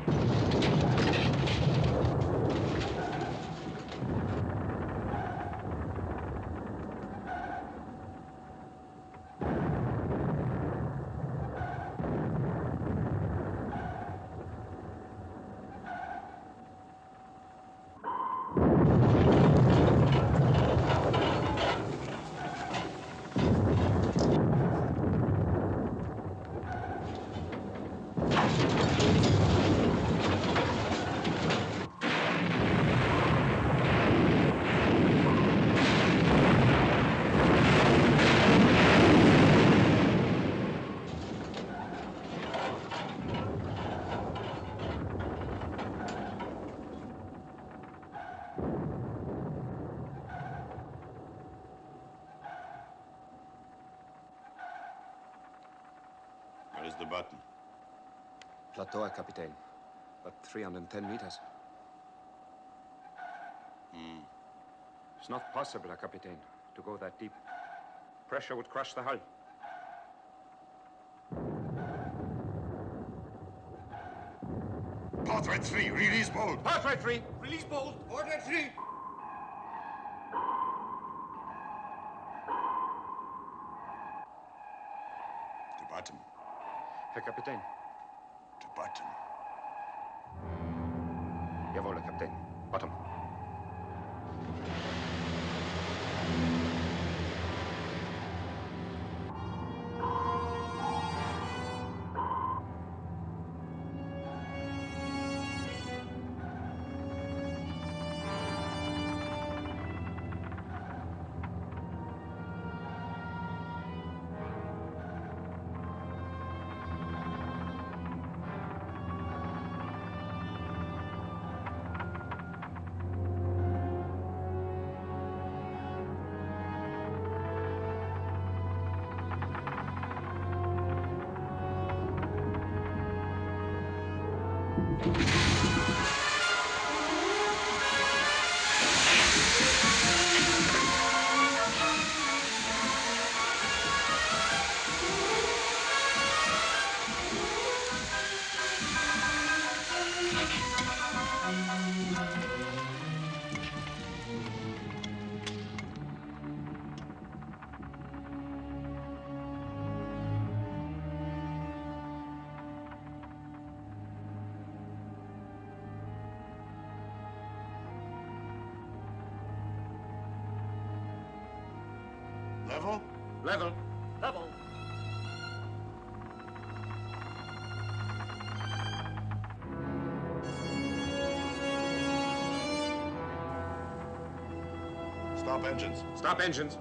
Where is the button? Plateau, Herr Kapitän. But 310 meters. It's not possible, Herr Kapitän, to go that deep. Pressure would crush the hull. Portrait 3, release bolt. Portrait 3, release bolt. Portrait 3. To bottom. Herr Kapitän. To bottom. Jawohl, Herr Kapitän. Bottom. Level? Level. Level. Stop engines. Stop engines.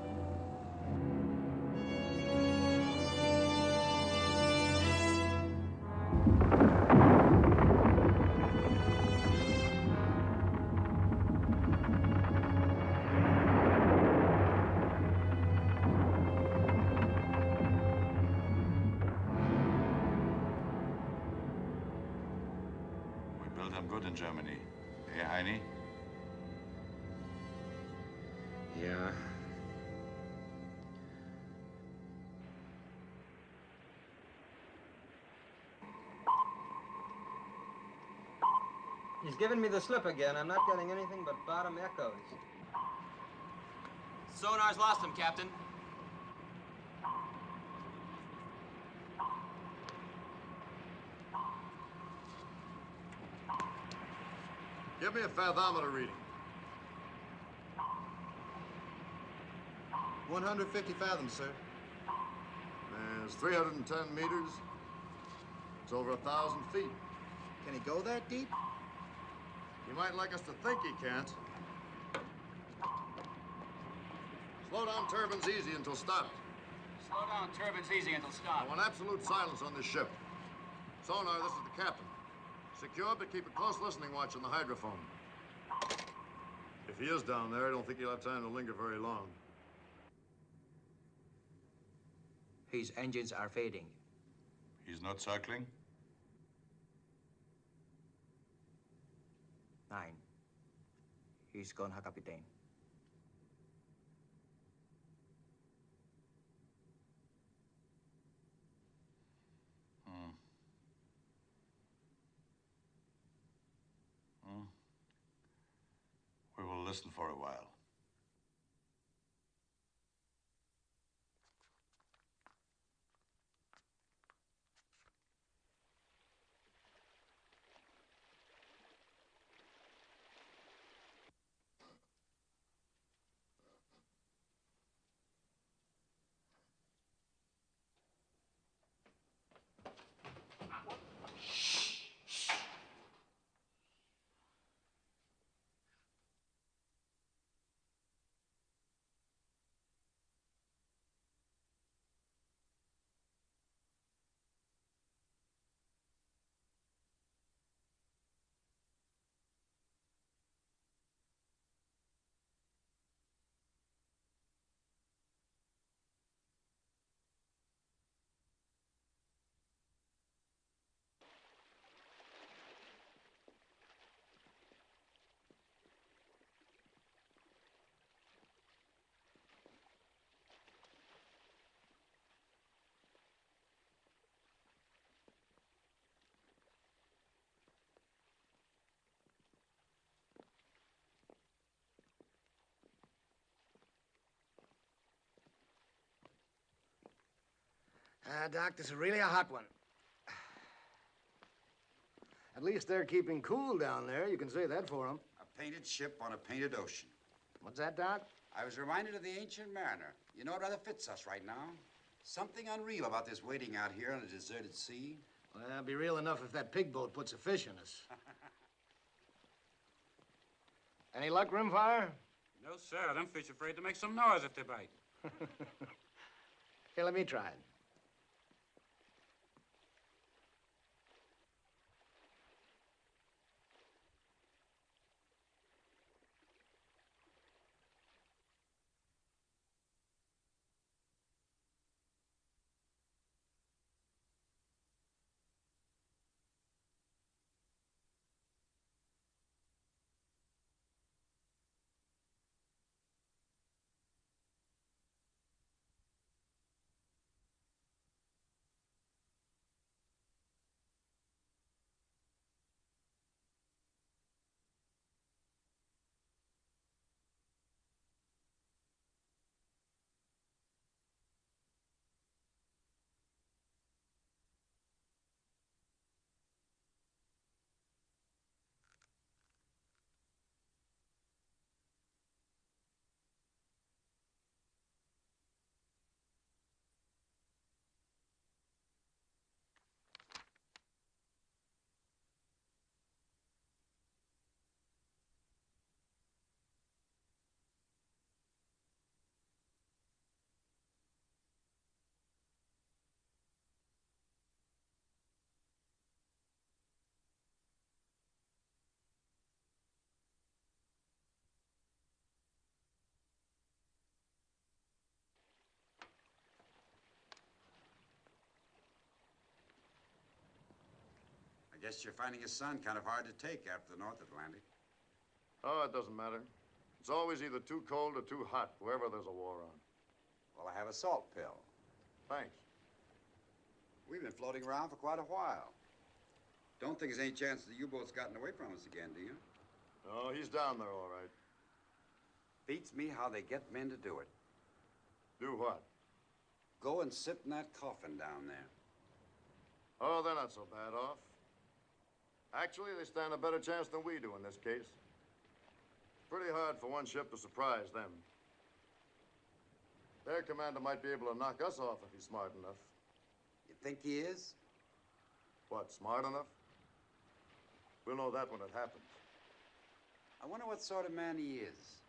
Build them good in Germany. Eh, Heine? Yeah. He's giving me the slip again. I'm not getting anything but bottom echoes. Sonar's lost him, Captain. Give me a fathometer reading. 150 fathoms, sir. There's 310 meters. It's over 1,000 feet. Can he go that deep? He might like us to think he can't. Slow down turbines easy until stopped. Slow down turbines easy until I stopped. want absolute silence on this ship. Sonar, this is the captain. Secure, but keep a close listening watch on the hydrophone. If he is down there, I don't think he'll have time to linger very long. His engines are fading. He's not circling? 9. He's gone, Herr Kapitän. We will listen for a while. Doc, this is really a hot one. At least they're keeping cool down there. You can say that for them. A painted ship on a painted ocean. What's that, Doc? I was reminded of the ancient mariner. You know, it rather fits us right now. Something unreal about this waiting out here on a deserted sea. Well, it'll be real enough if that pig boat puts a fish in us. Any luck, Rimfire? No, sir. Them fish are afraid to make some noise if they bite. Here, let me try it. I guess you're finding his sun kind of hard to take after the North Atlantic. Oh, it doesn't matter. It's always either too cold or too hot, wherever there's a war on. Well, I have a salt pill. Thanks. We've been floating around for quite a while. Don't think there's any chance the U-boat's gotten away from us again, do you? No, he's down there all right. Beats me how they get men to do it. Do what? Go and sit in that coffin down there. Oh, they're not so bad off. Actually, they stand a better chance than we do in this case. Pretty hard for one ship to surprise them. Their commander might be able to knock us off if he's smart enough. You think he is? What, smart enough? We'll know that when it happens. I wonder what sort of man he is.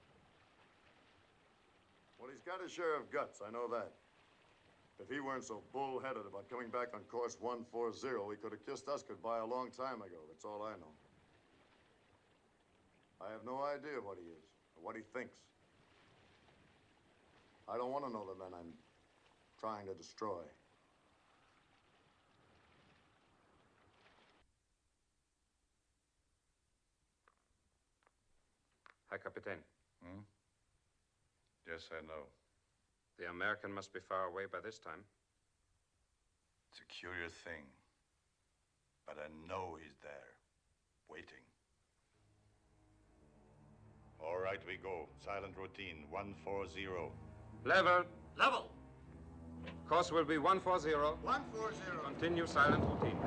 Well, he's got his share of guts, I know that. If he weren't so bull-headed about coming back on course 140, he could have kissed us goodbye a long time ago. That's all I know. I have no idea what he is or what he thinks. I don't want to know the men I'm trying to destroy. Herr Kapitän. Hmm? Yes, I know. The American must be far away by this time. It's a curious thing. But I know he's there, waiting. All right, we go. Silent routine, 140. Level. Level. Course will be 140. 140. Continue silent routine.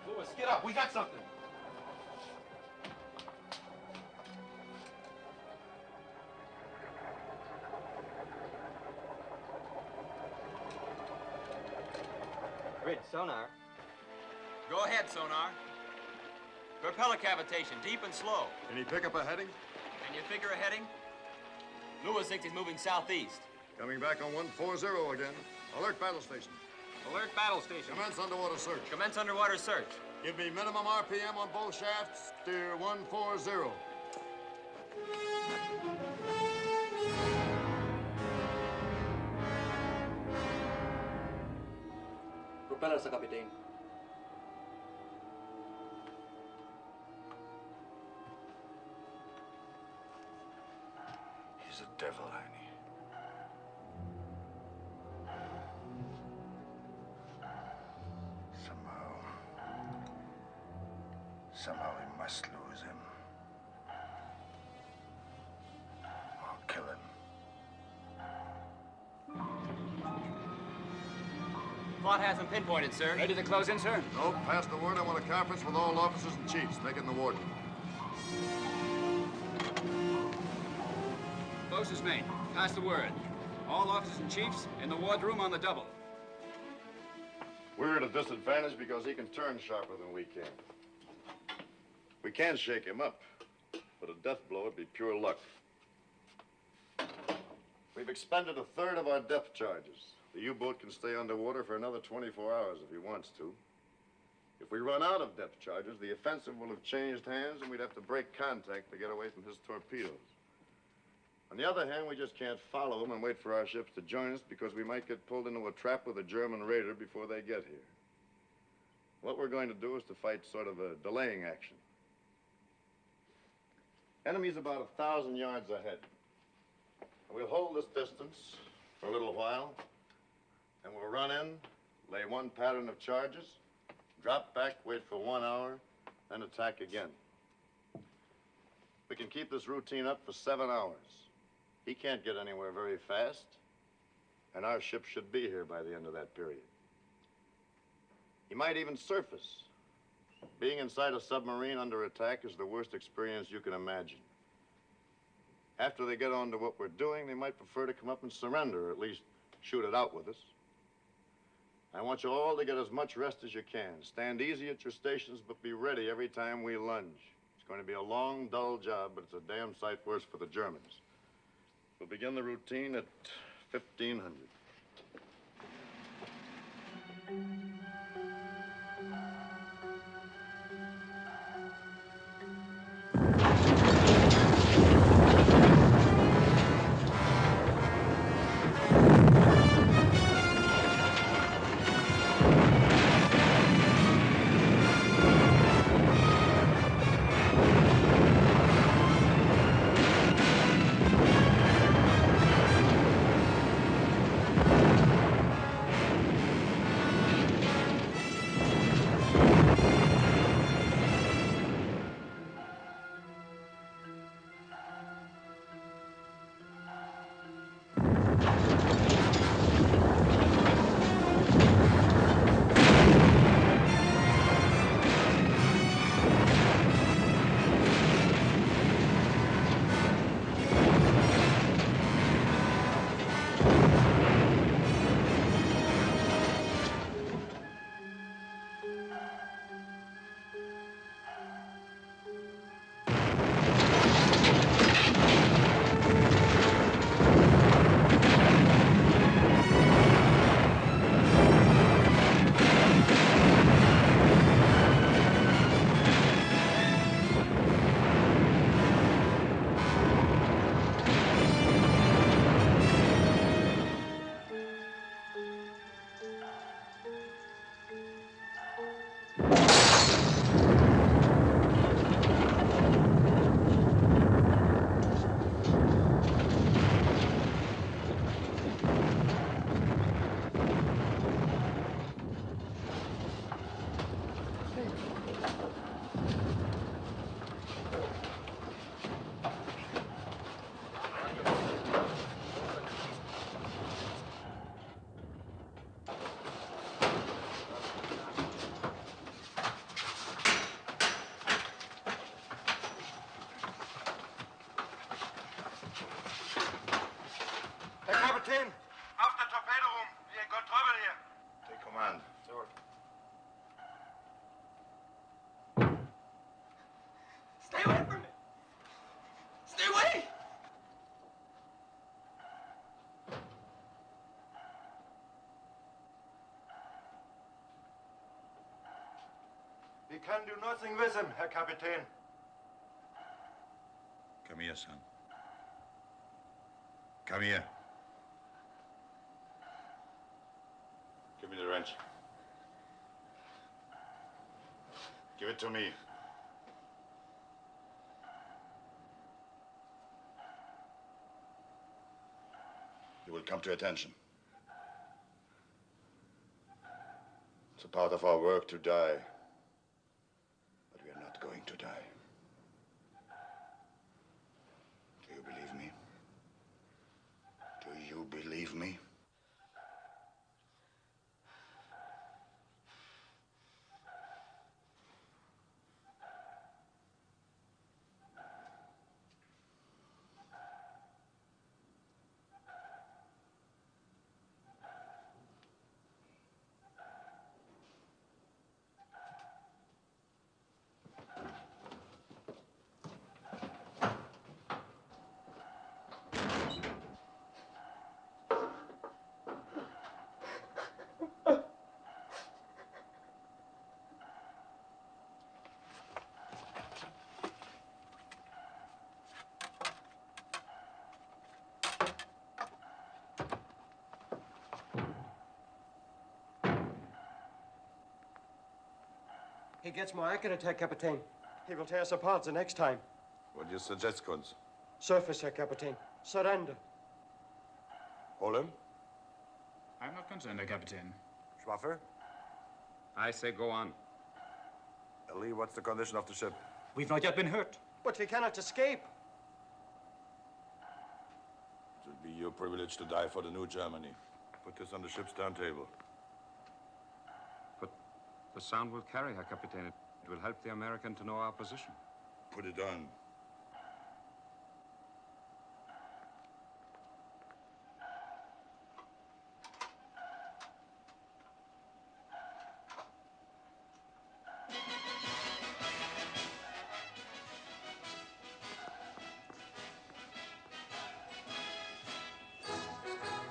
Lewis, get up. We got something. Grid, sonar. Go ahead, sonar. Propeller cavitation, deep and slow. Can he pick up a heading? Can you figure a heading? Lewis thinks he's moving southeast. Coming back on 140 again. Alert battle station. Alert battle station. Commence underwater search. Commence underwater search. Give me minimum RPM on both shafts. Steer 140. Propeller sa Kapitän. He's a devil, Annie. Somehow we must lose him. Or kill him. Plot hasn't pinpointed, sir. Ready to close in, sir? Nope, pass the word. I want a conference with all officers and chiefs, taking the warden. Closest mate, pass the word. All officers and chiefs in the wardroom on the double. We're at a disadvantage because he can turn sharper than we can. We can shake him up, but a death blow would be pure luck. We've expended a third of our depth charges. The U-boat can stay underwater for another 24 hours if he wants to. If we run out of depth charges, the offensive will have changed hands and we'd have to break contact to get away from his torpedoes. On the other hand, we just can't follow him and wait for our ships to join us because we might get pulled into a trap with a German raider before they get here. What we're going to do is to fight sort of a delaying action. Enemy's about 1,000 yards ahead. We'll hold this distance for a little while, and we'll run in, lay one pattern of charges, drop back, wait for 1 hour, then attack again. We can keep this routine up for 7 hours. He can't get anywhere very fast, and our ship should be here by the end of that period. He might even surface. Being inside a submarine under attack is the worst experience you can imagine. After they get on to what we're doing, they might prefer to come up and surrender, or at least shoot it out with us. I want you all to get as much rest as you can. Stand easy at your stations, but be ready every time we lunge. It's going to be a long, dull job, but it's a damn sight worse for the Germans. We'll begin the routine at 1500. Kapitän. Auf der Torpedo room. We got trouble here. Take command. Sir. Stay away from me! Stay away! We can do nothing with him, Herr Kapitän. Come here, son. Come here. Give me the wrench. Give it to me. You will come to attention. It's a part of our work to die. But we are not going to die. Do you believe me? Do you believe me? He gets more accurate, Herr Kapitän. He will tear us apart the next time. What do you suggest, Kunz? Surface, Herr Kapitän. Surrender. Hold him? I'm not concerned, Herr Kapitän. Schwaffer? I say go on. Lee, what's the condition of the ship? We've not yet been hurt. But we cannot escape. It will be your privilege to die for the new Germany. Put this on the ship's turntable. But the sound will carry, Herr Kapitän. It will help the American to know our position. Put it on.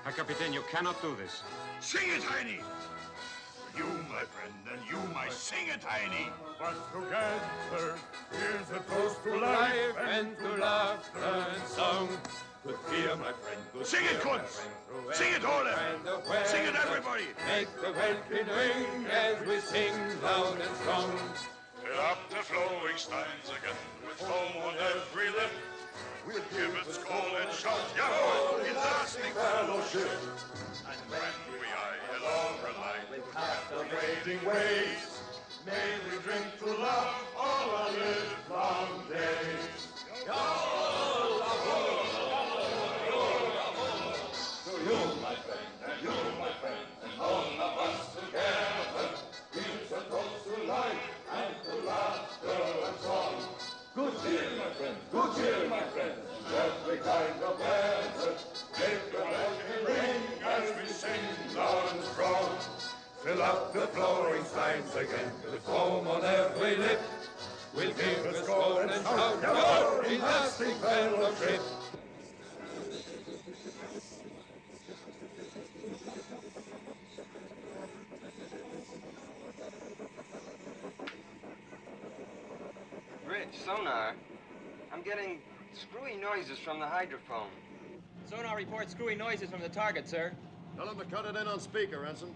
Herr Kapitän, you cannot do this. Sing it, Heini! You, my friend, and you, my sing it, Heini! But together, here's a toast to life and to laughter and song. Good cheer, my friend. Good Sing it, cheer, my Kunz! friend. Sing it, all And of the Sing it, weather everybody! Make the welkin ring as we sing loud and strong. Fill up the flowing steins again with foam on every lip. We'll give it call and shout, Yahoo! In lasting fellowship. And when we eye along the line, we pass the waiting ways. May we drink to love all our livelong days. To you, my friend, and you, my friend, and all of us together. Here's a toast to life and to laughter and song. Good cheer, my friend, good cheer, my friend. Every kind of weather, make the welkin ring as we sing loud and strong. Fill up the flowing steins again with foam on every lip. We'll give a score and shout, Yahoo! In lasting fellowship. Rich, sonar. I'm getting screwy noises from the hydrophone. Sonar reports screwy noises from the target, sir. Tell him to cut it in on speaker, Ensign.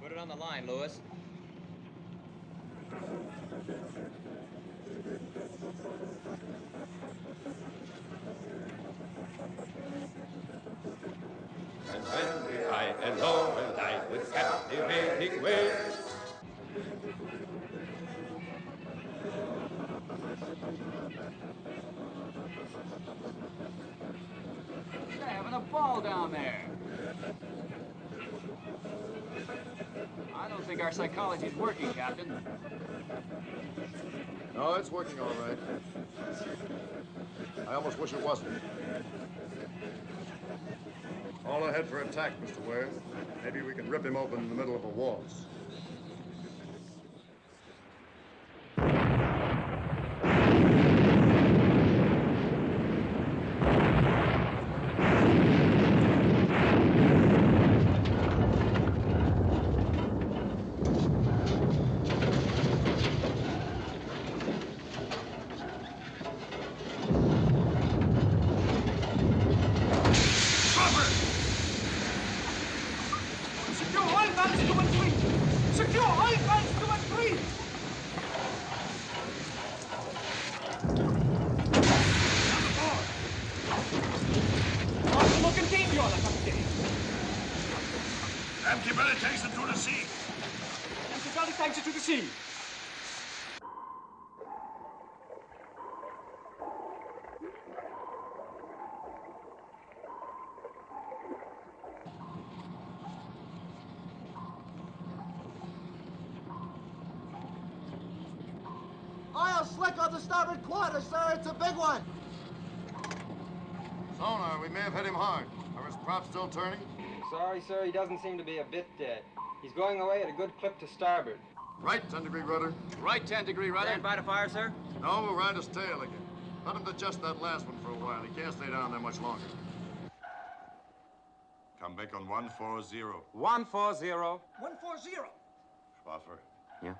Put it on the line, Lewis. And when we high and low and light with captivating ways. They're having a ball down there. I don't think our psychology's working, Captain. No, it's working all right. I almost wish it wasn't. All ahead for attack, Mr. Ware. Maybe we can rip him open in the middle of a waltz. Oil slick on the starboard quarter, sir. It's a big one. Sonar, we may have hit him hard. Are his props still turning? Sorry, sir, he doesn't seem to be a bit dead. He's going away at a good clip to starboard. Right 10-degree rudder. Right 10-degree rudder. Stand by to fire, sir. No, we'll ride his tail again. Let him adjust that last one for a while. He can't stay down there much longer. Come back on 140. 140. 140. Schwaffer. Yeah?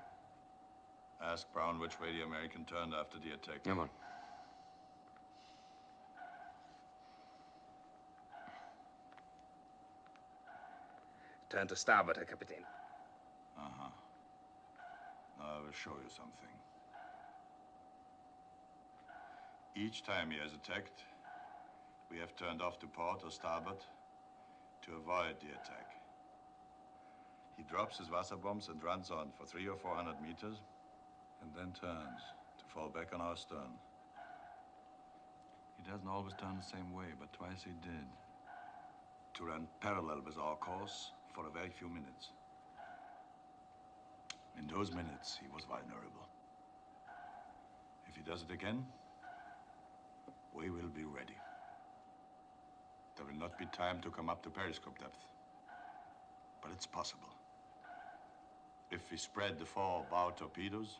Ask Brown which way the American turned after the attack. Come on. Turn to starboard, Herr Kapitän. Uh-huh. Now I will show you something. Each time he has attacked, we have turned off to port or starboard to avoid the attack. He drops his Wasser bombs and runs on for 300 or 400 meters, and then turns to fall back on our stern. He doesn't always turn the same way, but twice he did. To run parallel with our course for a very few minutes. In those minutes, he was vulnerable. If he does it again, we will be ready. There will not be time to come up to periscope depth, but it's possible. If we spread the 4 bow torpedoes,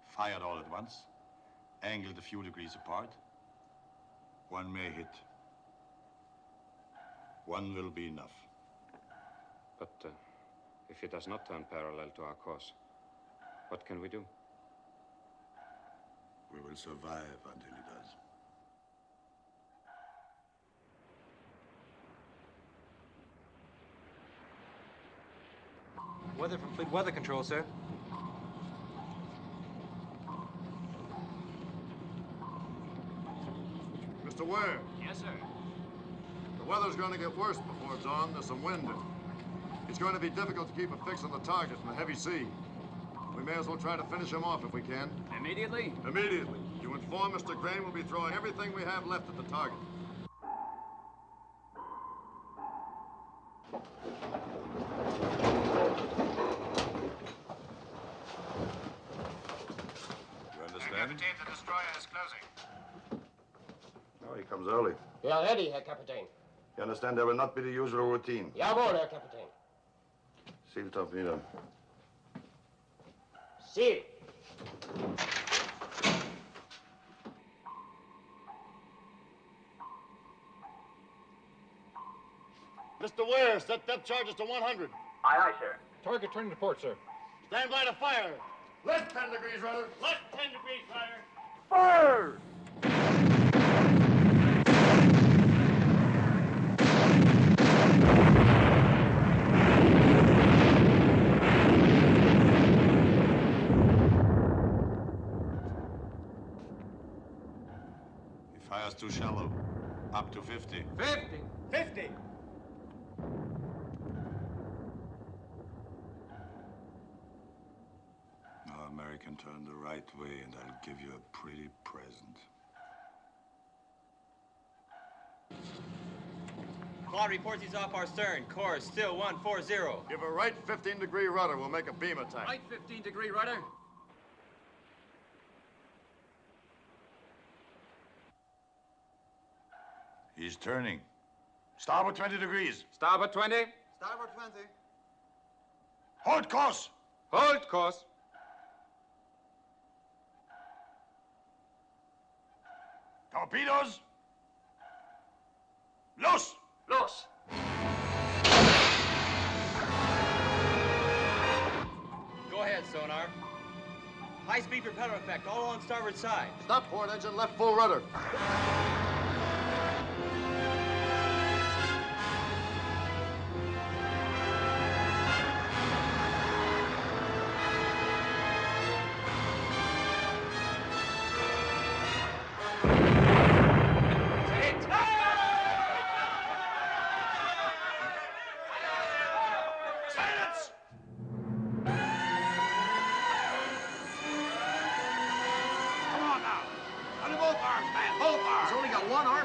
fired all at once, angled a few degrees apart, one may hit. One will be enough. But if he does not turn parallel to our course, what can we do? We will survive until he does. Weather from Fleet Weather Control, sir. Mr. Ware. Yes, sir. The weather's going to get worse before dawn. There's some wind. It's going to be difficult to keep a fix on the target in the heavy sea. We may as well try to finish him off if we can. Immediately? Immediately. You inform Mr. Crane we'll be throwing everything we have left at the target. You understand? Captain, the destroyer is closing. Oh, he comes early. We are ready, Herr Kapitän. You understand there will not be the usual routine. Jawohl, Herr Kapitän. Seal torpedo. Seal. Mr. Ware, set depth charges to 100. Aye, aye, sir. Target turning to port, sir. Stand by to fire. Left 10 degrees, rudder. Left 10 degrees, fire. Fire! He fires too shallow. Up to 50. 50! 50! Now, American, turn the right way, and I'll give you a pretty present. Quad reports he's off our stern. Course still 140. Give a right 15-degree rudder. We'll make a beam attack. Right 15-degree rudder. He's turning. Starboard 20 degrees. Starboard 20. Starboard 20. Hold course. Hold course. Torpedoes. Loose. Los. Go ahead, sonar. High-speed propeller effect, all on starboard side. Stop port engine, left full rudder.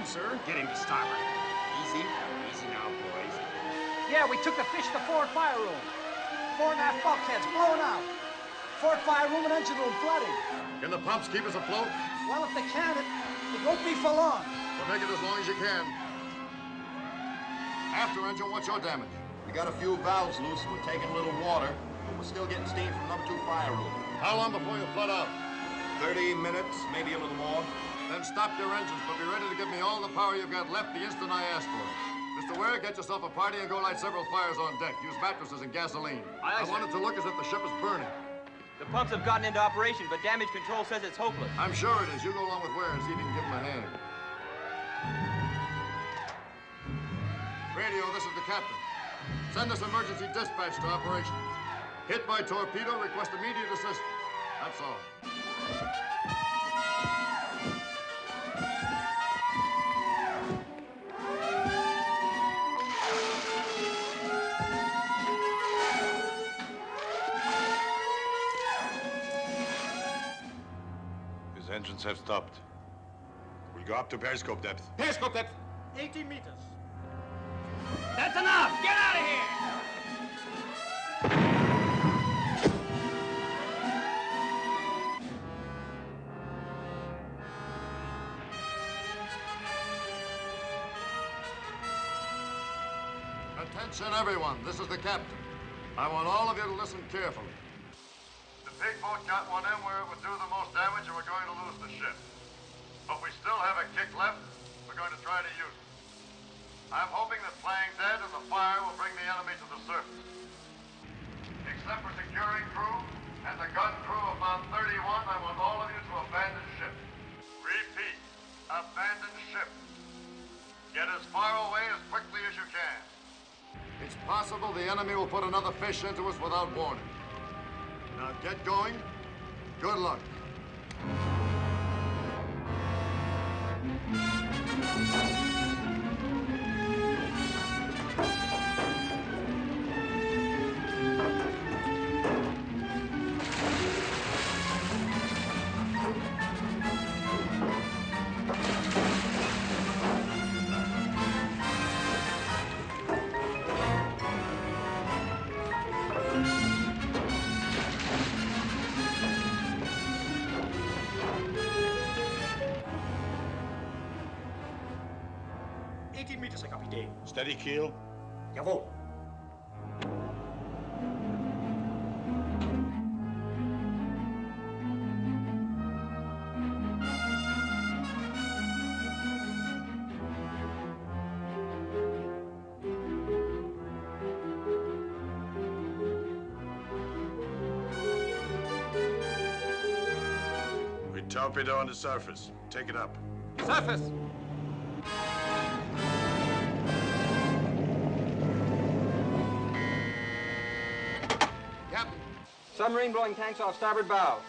Sir. Get him to starboard. Easy. Easy now, boys. Yeah, we took the fish to the forward fire room. 4 and a half bulkheads blowing out. Forward fire room and engine room flooding. Can the pumps keep us afloat? Well, if they can, it won't be for long. Well, make it as long as you can. After engine, what's your damage? We got a few valves loose. We're taking a little water, but we're still getting steam from number 2 fire room. How long before you flood out? 30 minutes, maybe a little more. Then stop your engines, but be ready to give me all the power you've got left the instant I ask for it. Mr. Ware, get yourself a party and go light several fires on deck. Use mattresses and gasoline. I want it to look as if the ship is burning. The pumps have gotten into operation, but damage control says it's hopeless. I'm sure it is. You go along with Ware and see if you can give him a hand. Radio, this is the captain. Send us emergency dispatch to operations. Hit by torpedo, request immediate assistance. That's all. His engines have stopped. We'll go up to periscope depth. Periscope depth. 80 meters. That's enough! Get out of here! Attention, everyone. This is the captain. I want all of you to listen carefully. The big boat got one in where it would do the most damage, and we're going to lose the ship. But we still have a kick left. We're going to try to use it. I'm hoping that playing dead and the fire will bring the enemy to the surface. Except for securing crew and the gun crew of Mount 31, I want all of you to abandon ship. Repeat, abandon ship. Get as far away as quickly as you can. It's possible the enemy will put another fish into us without warning. Now get going. Good luck. Steady keel. Jawohl. We torpedo on the surface. Take it up. Surface. Captain. Submarine blowing tanks off starboard bow.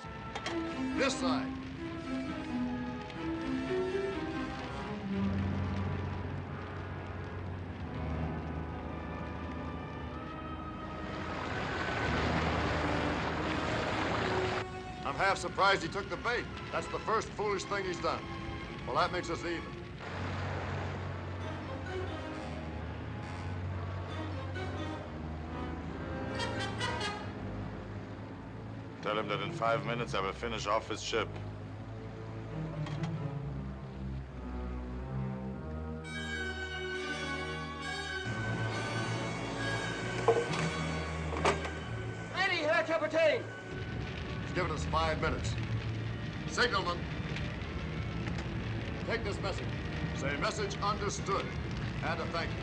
This side. I'm half surprised he took the bait. That's the first foolish thing he's done. Well, that makes us even. Tell him that in 5 minutes I will finish off his ship. Ready, Herr Kapitän! He's given us 5 minutes. Signalman, take this message. Say message understood. And a thank you.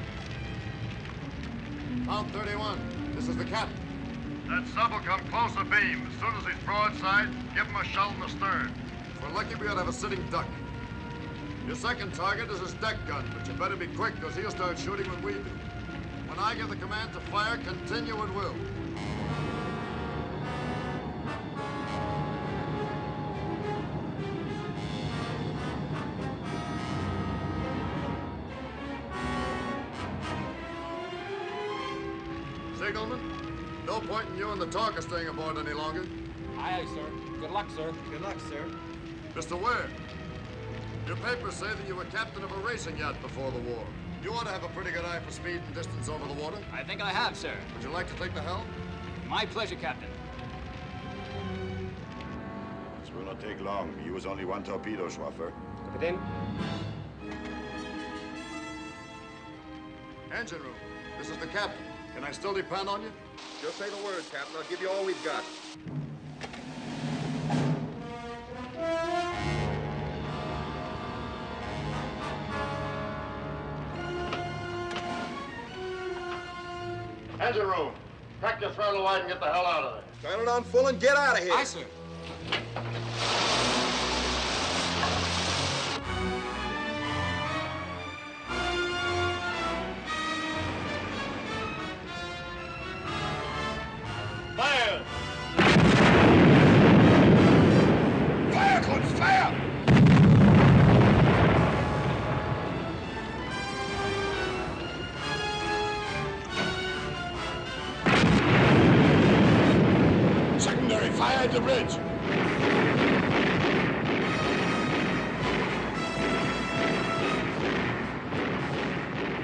Mount 31, this is the captain. That sub will come close abeam. As soon as he's broadside, give him a shell in the stern. If we're lucky, we ought to have a sitting duck. Your second target is his deck gun, but you better be quick, because he'll start shooting when we do. When I give the command to fire, continue at will. Signalman, no point in you and the talker staying aboard any longer. Aye, aye, sir. Good luck, sir. Good luck, sir. Mr. Ware, your papers say that you were captain of a racing yacht before the war. You ought to have a pretty good eye for speed and distance over the water. I think I have, sir. Would you like to take the helm? My pleasure, Captain. This will not take long. We use only 1 torpedo, Schwaffer. Kapitän? Engine room, this is the captain. Can I still depend on you? Just say the word, Captain. I'll give you all we've got. Engine room, crack your throttle wide and get the hell out of there. Turn it on full and get out of here. Aye, sir. Fire! Fire, Kunz, fire! Secondary, fire at the bridge.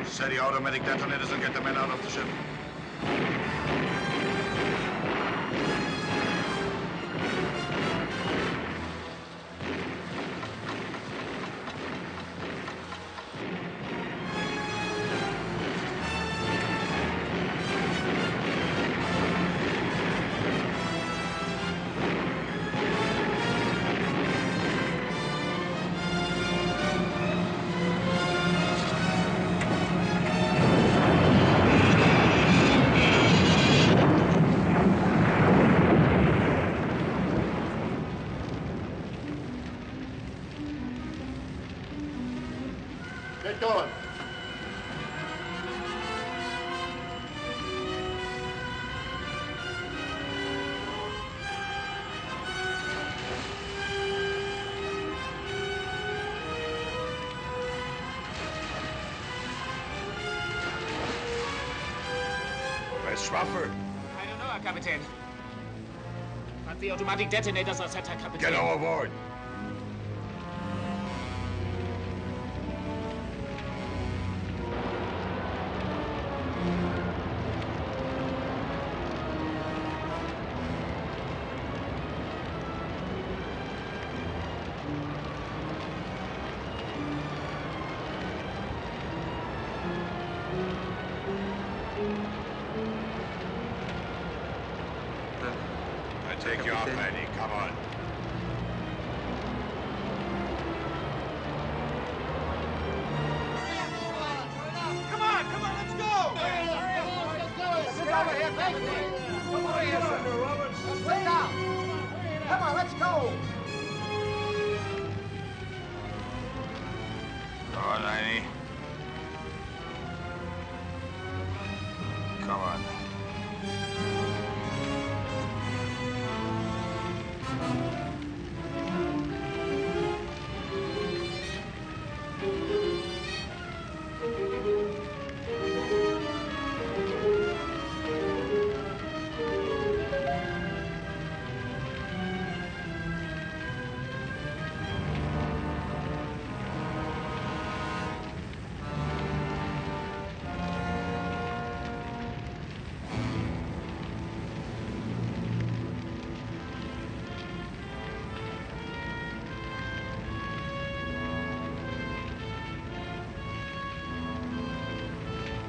Set the automatic detonators and get the men out of the ship. Get going. Where's Schwaffer? I don't know, Herr Kapitän. But the automatic detonators are set, Herr Kapitän. Get overboard. Take you off, Eddie. Come on. Come on, let's go! Sit over here, Kapitän. Come over here, sir. Sit down. Come on, let's go. Come on, Liney. Come on.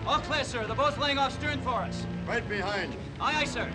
All clear, sir. The boat's laying off stern for us. Right behind you. Aye, aye, sir.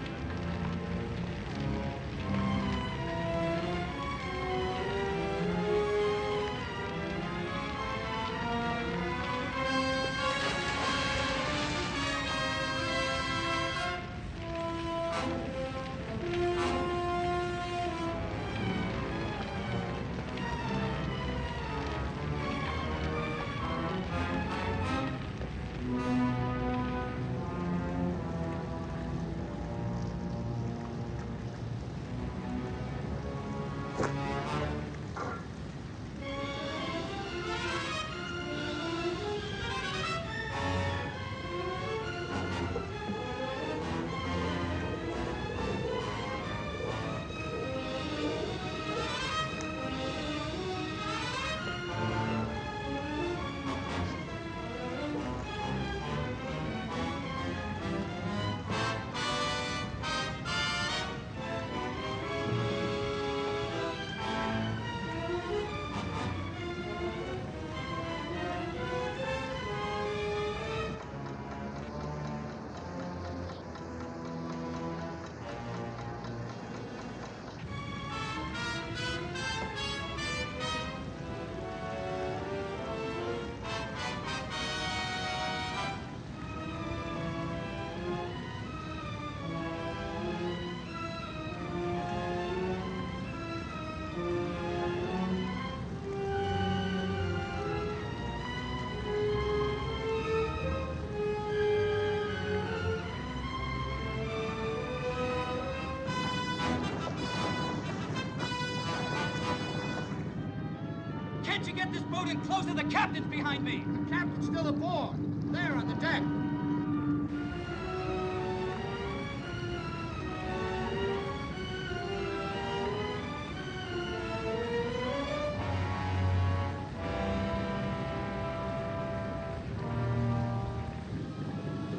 Can't you get this boat in closer? The captain's behind me. The captain's still aboard. There on the deck.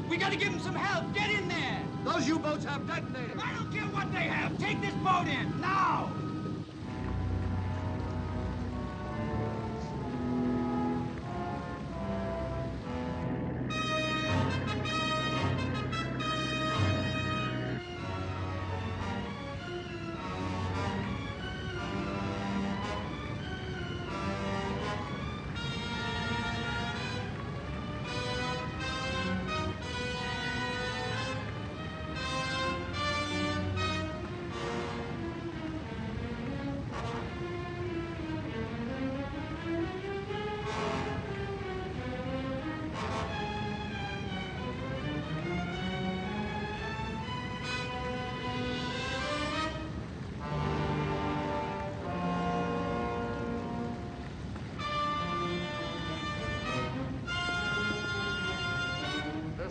We gotta give him some help. Get in there. Those U-boats have detonators. I don't care what they have. Take this boat in, now.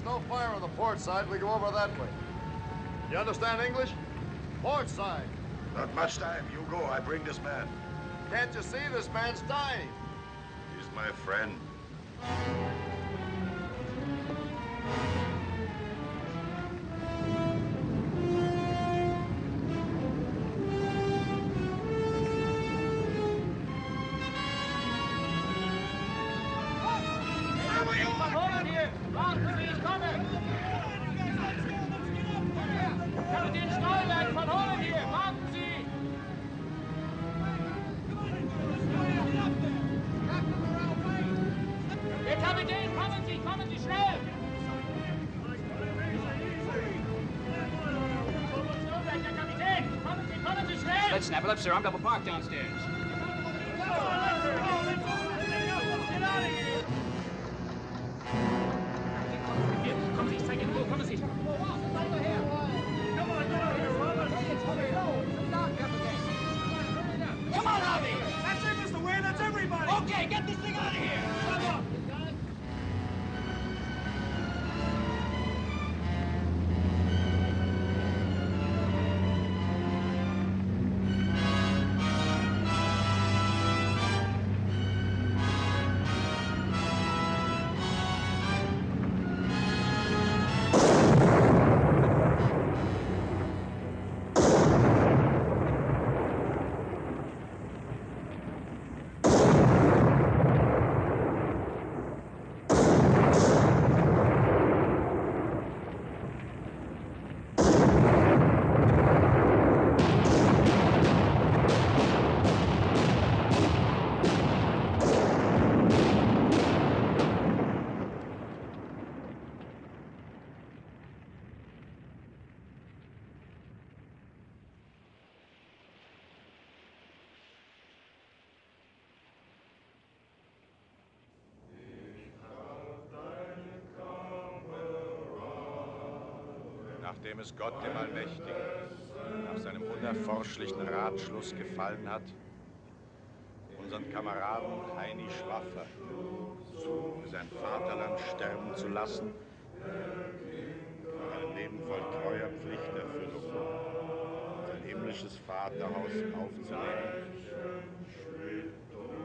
No fire on the port side. We go over that way. You understand English? Port side. Not much time. You go. I bring this man. Can't you see this man's dying? He's my friend. Let's snap it up, sir. I'm double parked downstairs. Get out of here! Kommen Sie, zeig Ihnen wo, kommen Sie. Come on, get out of here, Robert. Come on, Harvey. That's it, Mr. Wayne. That's everybody. Okay, get this thing out of here. Come on. nachdem es Gott dem Allmächtigen nach seinem unerforschlichen Ratschluss gefallen hat, unseren Kameraden Heini Schwaffer für sein Vaterland sterben zu lassen, ein Leben voll treuer Pflichterfüllung, sein himmlisches Vaterhaus aufzunehmen,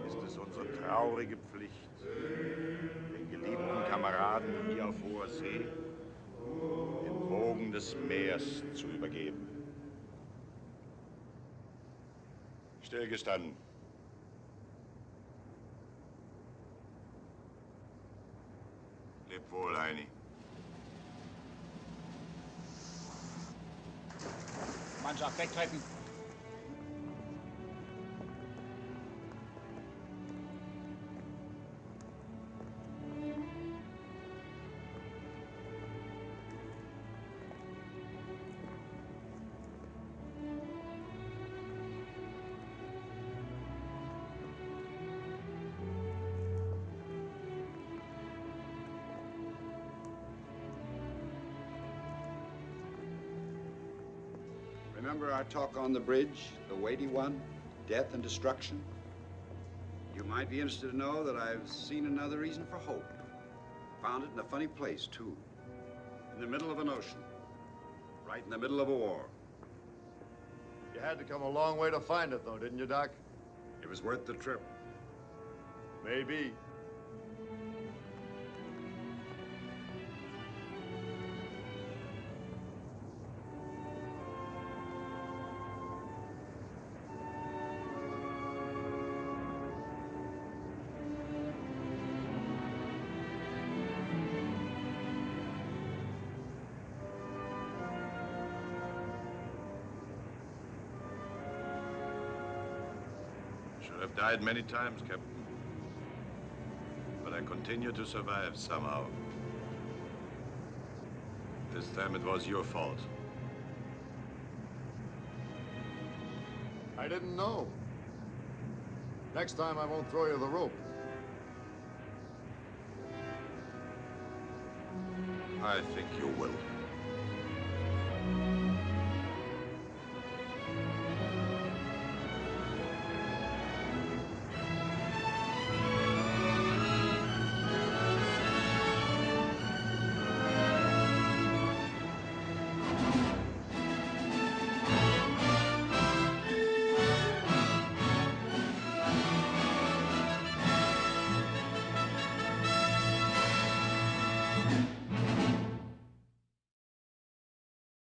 ist es unsere traurige Pflicht, den geliebten Kameraden hier auf hoher See den Wogen des Meers zu übergeben. Stillgestanden. Leb wohl, Heini. Mannschaft, wegtreten. Remember our talk on the bridge, the weighty one, death and destruction? You might be interested to know that I've seen another reason for hope. Found it in a funny place, too. In the middle of an ocean. Right in the middle of a war. You had to come a long way to find it, though, didn't you, Doc? It was worth the trip. Maybe. I've died many times, Captain. But I continue to survive somehow. This time it was your fault. I didn't know. Next time I won't throw you the rope. I think you will.